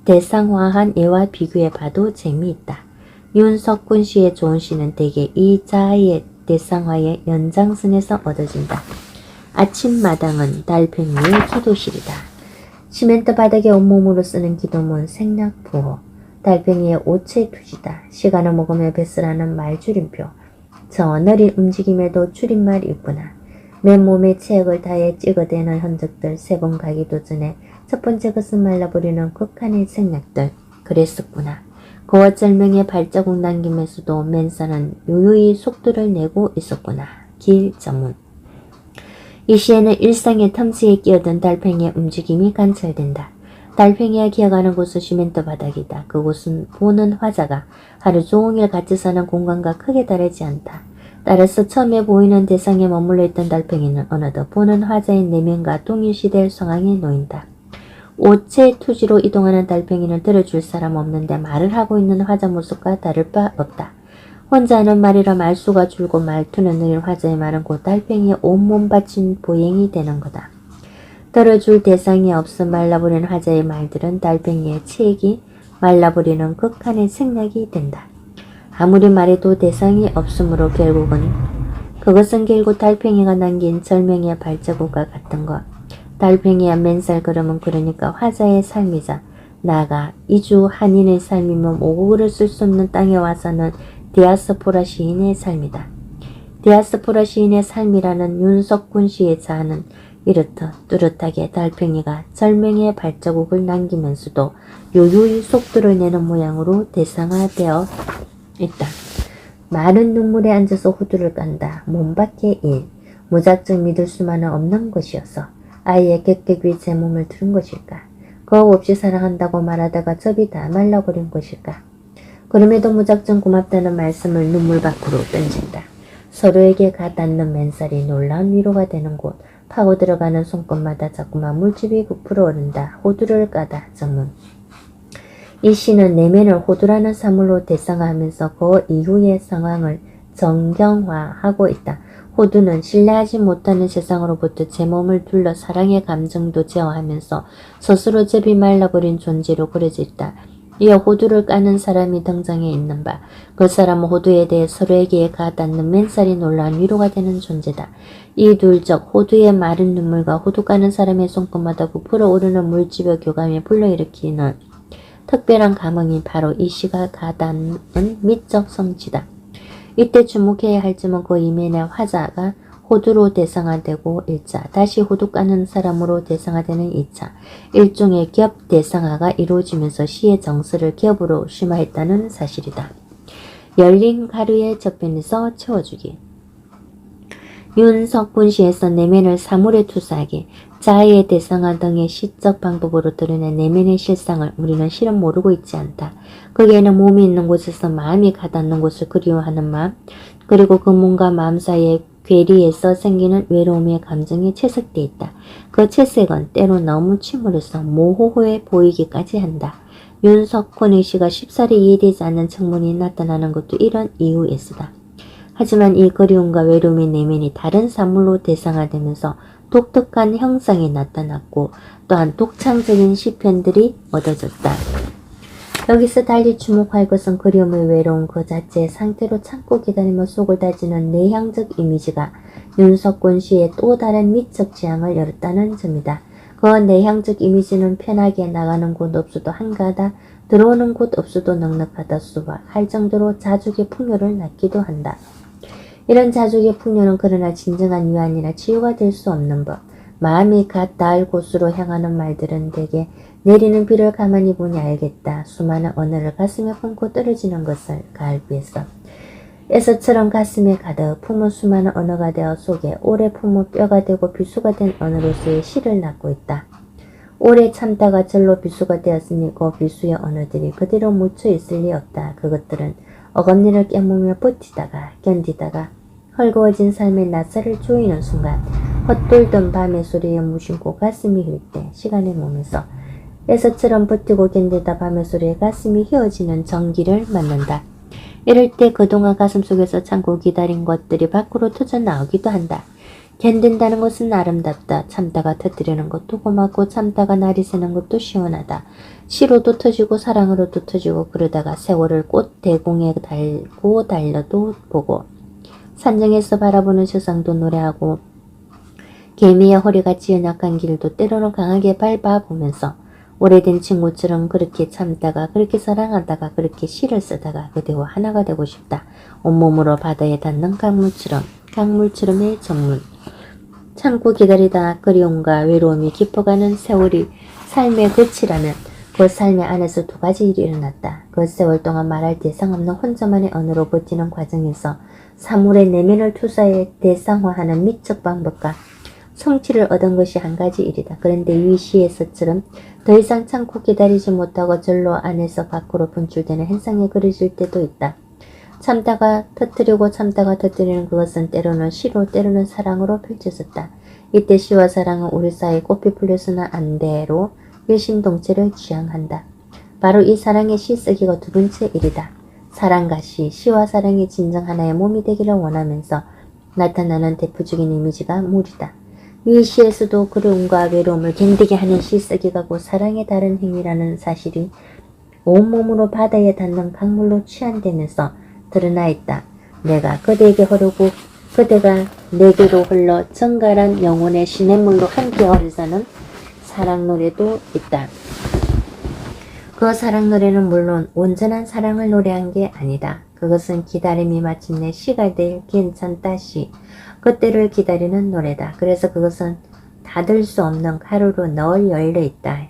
대상화한 예와 비교해 봐도 재미있다. 윤석군 씨의 좋은 시는 대개 이 자아의 대상화의 연장선에서 얻어진다. 아침마당은 달팽이의 기도실이다. 시멘트 바닥에 온몸으로 쓰는 기도문 생략부호. 달팽이의 오체 투지다. 시간을 먹으며 뱃으라는 말줄임표. 저 느린 움직임에도 줄임말이 있구나. 맨몸에 체액을 다해 찍어대는 흔적들 세 번 가기도 전에 첫 번째 것은 말라버리는 극한의 생략들. 그랬었구나. 그 어쩔명의 발자국 남김에서도 맨살은 유유히 속도를 내고 있었구나. 길 전문. 이 시에는 일상의 틈새에 끼어든 달팽이의 움직임이 관찰된다. 달팽이가 기어가는 곳은 시멘트 바닥이다. 그곳은 보는 화자가 하루 종일 같이 사는 공간과 크게 다르지 않다. 따라서 처음에 보이는 대상에 머물러 있던 달팽이는 어느덧 보는 화자의 내면과 동일시될 상황에 놓인다. 오체 투지로 이동하는 달팽이는 들어줄 사람 없는데 말을 하고 있는 화자 모습과 다를 바 없다. 혼자 하는 말이라 말수가 줄고 말투는 느린 화자의 말은 곧 달팽이의 온몸 바친 보행이 되는 거다. 들어줄 대상이 없어 말라버리는 화자의 말들은 달팽이의 체액이 말라버리는 극한의 생략이 된다. 아무리 말해도 대상이 없으므로 그것은 결국 달팽이가 남긴 절명의 발자국과 같은 것. 달팽이의 맨살 걸음은 그러니까 화자의 삶이자 나아가 이주 한인의 삶이면 모국어를 쓸 수 없는 땅에 와서는 디아스포라 시인의 삶이다. 디아스포라 시인의 삶이라는 윤석군 시의 자아는 이렇듯 뚜렷하게 달팽이가 절명의 발자국을 남기면서도 요요히 속도를 내는 모양으로 대상화되어 있다. 마른 눈물에 앉아서 호두를 깐다. 몸 밖의 일. 무작정 믿을 수만은 없는 것이어서 아이의 객객 위 제 몸을 두른 것일까? 거업 없이 사랑한다고 말하다가 접이 다 말라버린 것일까? 그럼에도 무작정 고맙다는 말씀을 눈물 밖으로 던진다. 서로에게 가닿는 맨살이 놀라운 위로가 되는 곳. 파고 들어가는 손끝마다 자꾸만 물집이 부풀어 오른다. 호두를 까다. 전문. 이 시는 내면을 호두라는 사물로 대상화하면서 그 이후의 상황을 정경화하고 있다. 호두는 신뢰하지 못하는 세상으로부터 제 몸을 둘러 사랑의 감정도 제어하면서 스스로 제비 말라버린 존재로 그려져 있다. 이어 호두를 까는 사람이 등장해 있는 바, 그 사람은 호두에 대해 서로에게 가닿는 맨살이 놀라운 위로가 되는 존재다. 이 둘적 호두의 마른 눈물과 호두 까는 사람의 손끝마다 부풀어 오르는 물집의 교감이 불러일으키는 특별한 감흥이 바로 이 시가 가닿는 미적 성취다. 이때 주목해야 할 점은 그 이면의 화자가 호두로 대상화되고 1차, 다시 호두 까는 사람으로 대상화되는 2차, 일종의 겹 대상화가 이루어지면서 시의 정서를 겹으로 심화했다는 사실이다. 열린 가루의 저편에서 채워주기. 윤석군 시에서 내면을 사물에 투사하기, 자아의 대상화 등의 시적 방법으로 드러낸 내면의 실상을 우리는 실은 모르고 있지 않다. 거기에는 몸이 있는 곳에서 마음이 가닿는 곳을 그리워하는 마음, 그리고 그 몸과 마음 사이의 괴리에서 생기는 외로움의 감정이 채색되어 있다. 그 채색은 때로 너무 침울해서 모호해 보이기까지 한다. 윤석훈의 시가 쉽사리 이해되지 않는 측면이 나타나는 것도 이런 이유에서다. 하지만 이 그리움과 외로움의 내면이 다른 사물로 대상화되면서 독특한 형상이 나타났고 또한 독창적인 시편들이 얻어졌다. 여기서 달리 주목할 것은 그리움의 외로움 그 자체의 상태로 참고 기다리며 속을 다지는 내향적 이미지가 윤석군 시의 또 다른 미적 지향을 열었다는 점이다. 그 내향적 이미지는 편하게 나가는 곳 없어도 한가하다, 들어오는 곳 없어도 넉넉하다 수바 할 정도로 자족의 풍요를 낳기도 한다. 이런 자족의 풍요는 그러나 진정한 위안이나 치유가 될 수 없는 법. 마음이 갓 닿을 곳으로 향하는 말들은 대개 내리는 비를 가만히 보니 알겠다. 수많은 언어를 가슴에 품고 떨어지는 것을 갈비했어. 에서처럼 가슴에 가득 품은 수많은 언어가 되어 속에 오래 품은 뼈가 되고 비수가 된 언어로서의 시를 낳고 있다. 오래 참다가 절로 비수가 되었으니 그 비수의 언어들이 그대로 묻혀 있을 리 없다. 그것들은 어금니를 깨물며 버티다가 견디다가 헐거워진 삶의 낯살을 조이는 순간 헛돌던 밤의 소리에 무심코 가슴이 힐 때 시간의 몸에서 에서처럼 버티고 견디다 밤의 소리에 가슴이 휘어지는 전기를 맞는다. 이럴 때 그동안 가슴속에서 참고 기다린 것들이 밖으로 터져나오기도 한다. 견딘다는 것은 아름답다. 참다가 터뜨리는 것도 고맙고 참다가 날이 새는 것도 시원하다. 시로도 터지고 사랑으로도 터지고 그러다가 세월을 꽃 대공에 달고 달려도 보고 산정에서 바라보는 세상도 노래하고 개미의 허리같이 연약한 길도 때로는 강하게 밟아보면서 오래된 친구처럼 그렇게 참다가 그렇게 사랑하다가 그렇게 시를 쓰다가 그대와 하나가 되고 싶다. 온몸으로 바다에 닿는 강물처럼의 정문. 참고 기다리다 그리움과 외로움이 깊어가는 세월이 삶의 끝이라면 그 삶의 안에서 두 가지 일이 일어났다. 그 세월 동안 말할 대상 없는 혼자만의 언어로 버티는 과정에서 사물의 내면을 투사해 대상화하는 미적 방법과 성취를 얻은 것이 한 가지 일이다. 그런데 이 시에서처럼 더 이상 참고 기다리지 못하고 절로 안에서 밖으로 분출되는 현상이 그려질 때도 있다. 참다가 터뜨리고 참다가 터뜨리는 그것은 때로는 시로 때로는 사랑으로 펼쳐졌다. 이때 시와 사랑은 우리 사이에 꽃이 풀려서는 안 돼로 일심동체를 지향한다. 바로 이 사랑의 시 쓰기가 두 번째 일이다. 사랑과 시, 시와 사랑이 진정 하나의 몸이 되기를 원하면서 나타나는 대표적인 이미지가 물이다. 이 시에서도 그리움과 외로움을 견디게 하는 시 쓰기가 곧 사랑의 다른 행위라는 사실이 온몸으로 바다에 닿는 강물로 취한되면서 드러나 있다. 내가 그대에게 흐르고 그대가 내게로 흘러 정갈한 영혼의 시냇물로 함께 흐르자는 사랑 노래도 있다. 그 사랑 노래는 물론 온전한 사랑을 노래한 게 아니다. 그것은 기다림이 마침내 시가 될 괜찮다 시. 그때를 기다리는 노래다. 그래서 그것은 닫을 수 없는 가루로 늘 열려있다.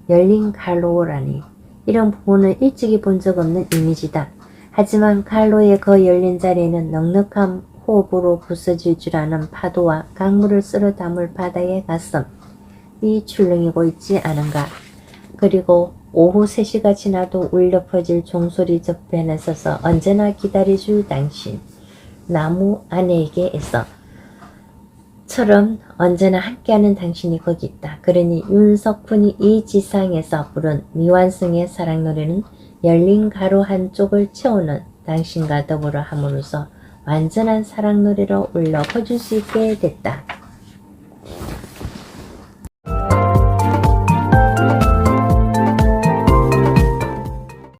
열린 가로라니. 이런 부분을 일찍이 본 적 없는 이미지다. 하지만 갈로의 그 열린 자리에는 넉넉한 호흡으로 부서질 줄 아는 파도와 강물을 쓸어 담을 바다의 가슴이 출렁이고 있지 않은가. 그리고 오후 3시가 지나도 울려 퍼질 종소리 저편에 서서 언제나 기다려줄 당신. 나무 아내에게서 처럼 언제나 함께하는 당신이 거기 있다. 그러니 윤석훈이 이 지상에서 부른 미완성의 사랑 노래는 열린 가로 한쪽을 채우는 당신과 더불어 함으로써 완전한 사랑 노래로 울려 퍼질 수 있게 됐다.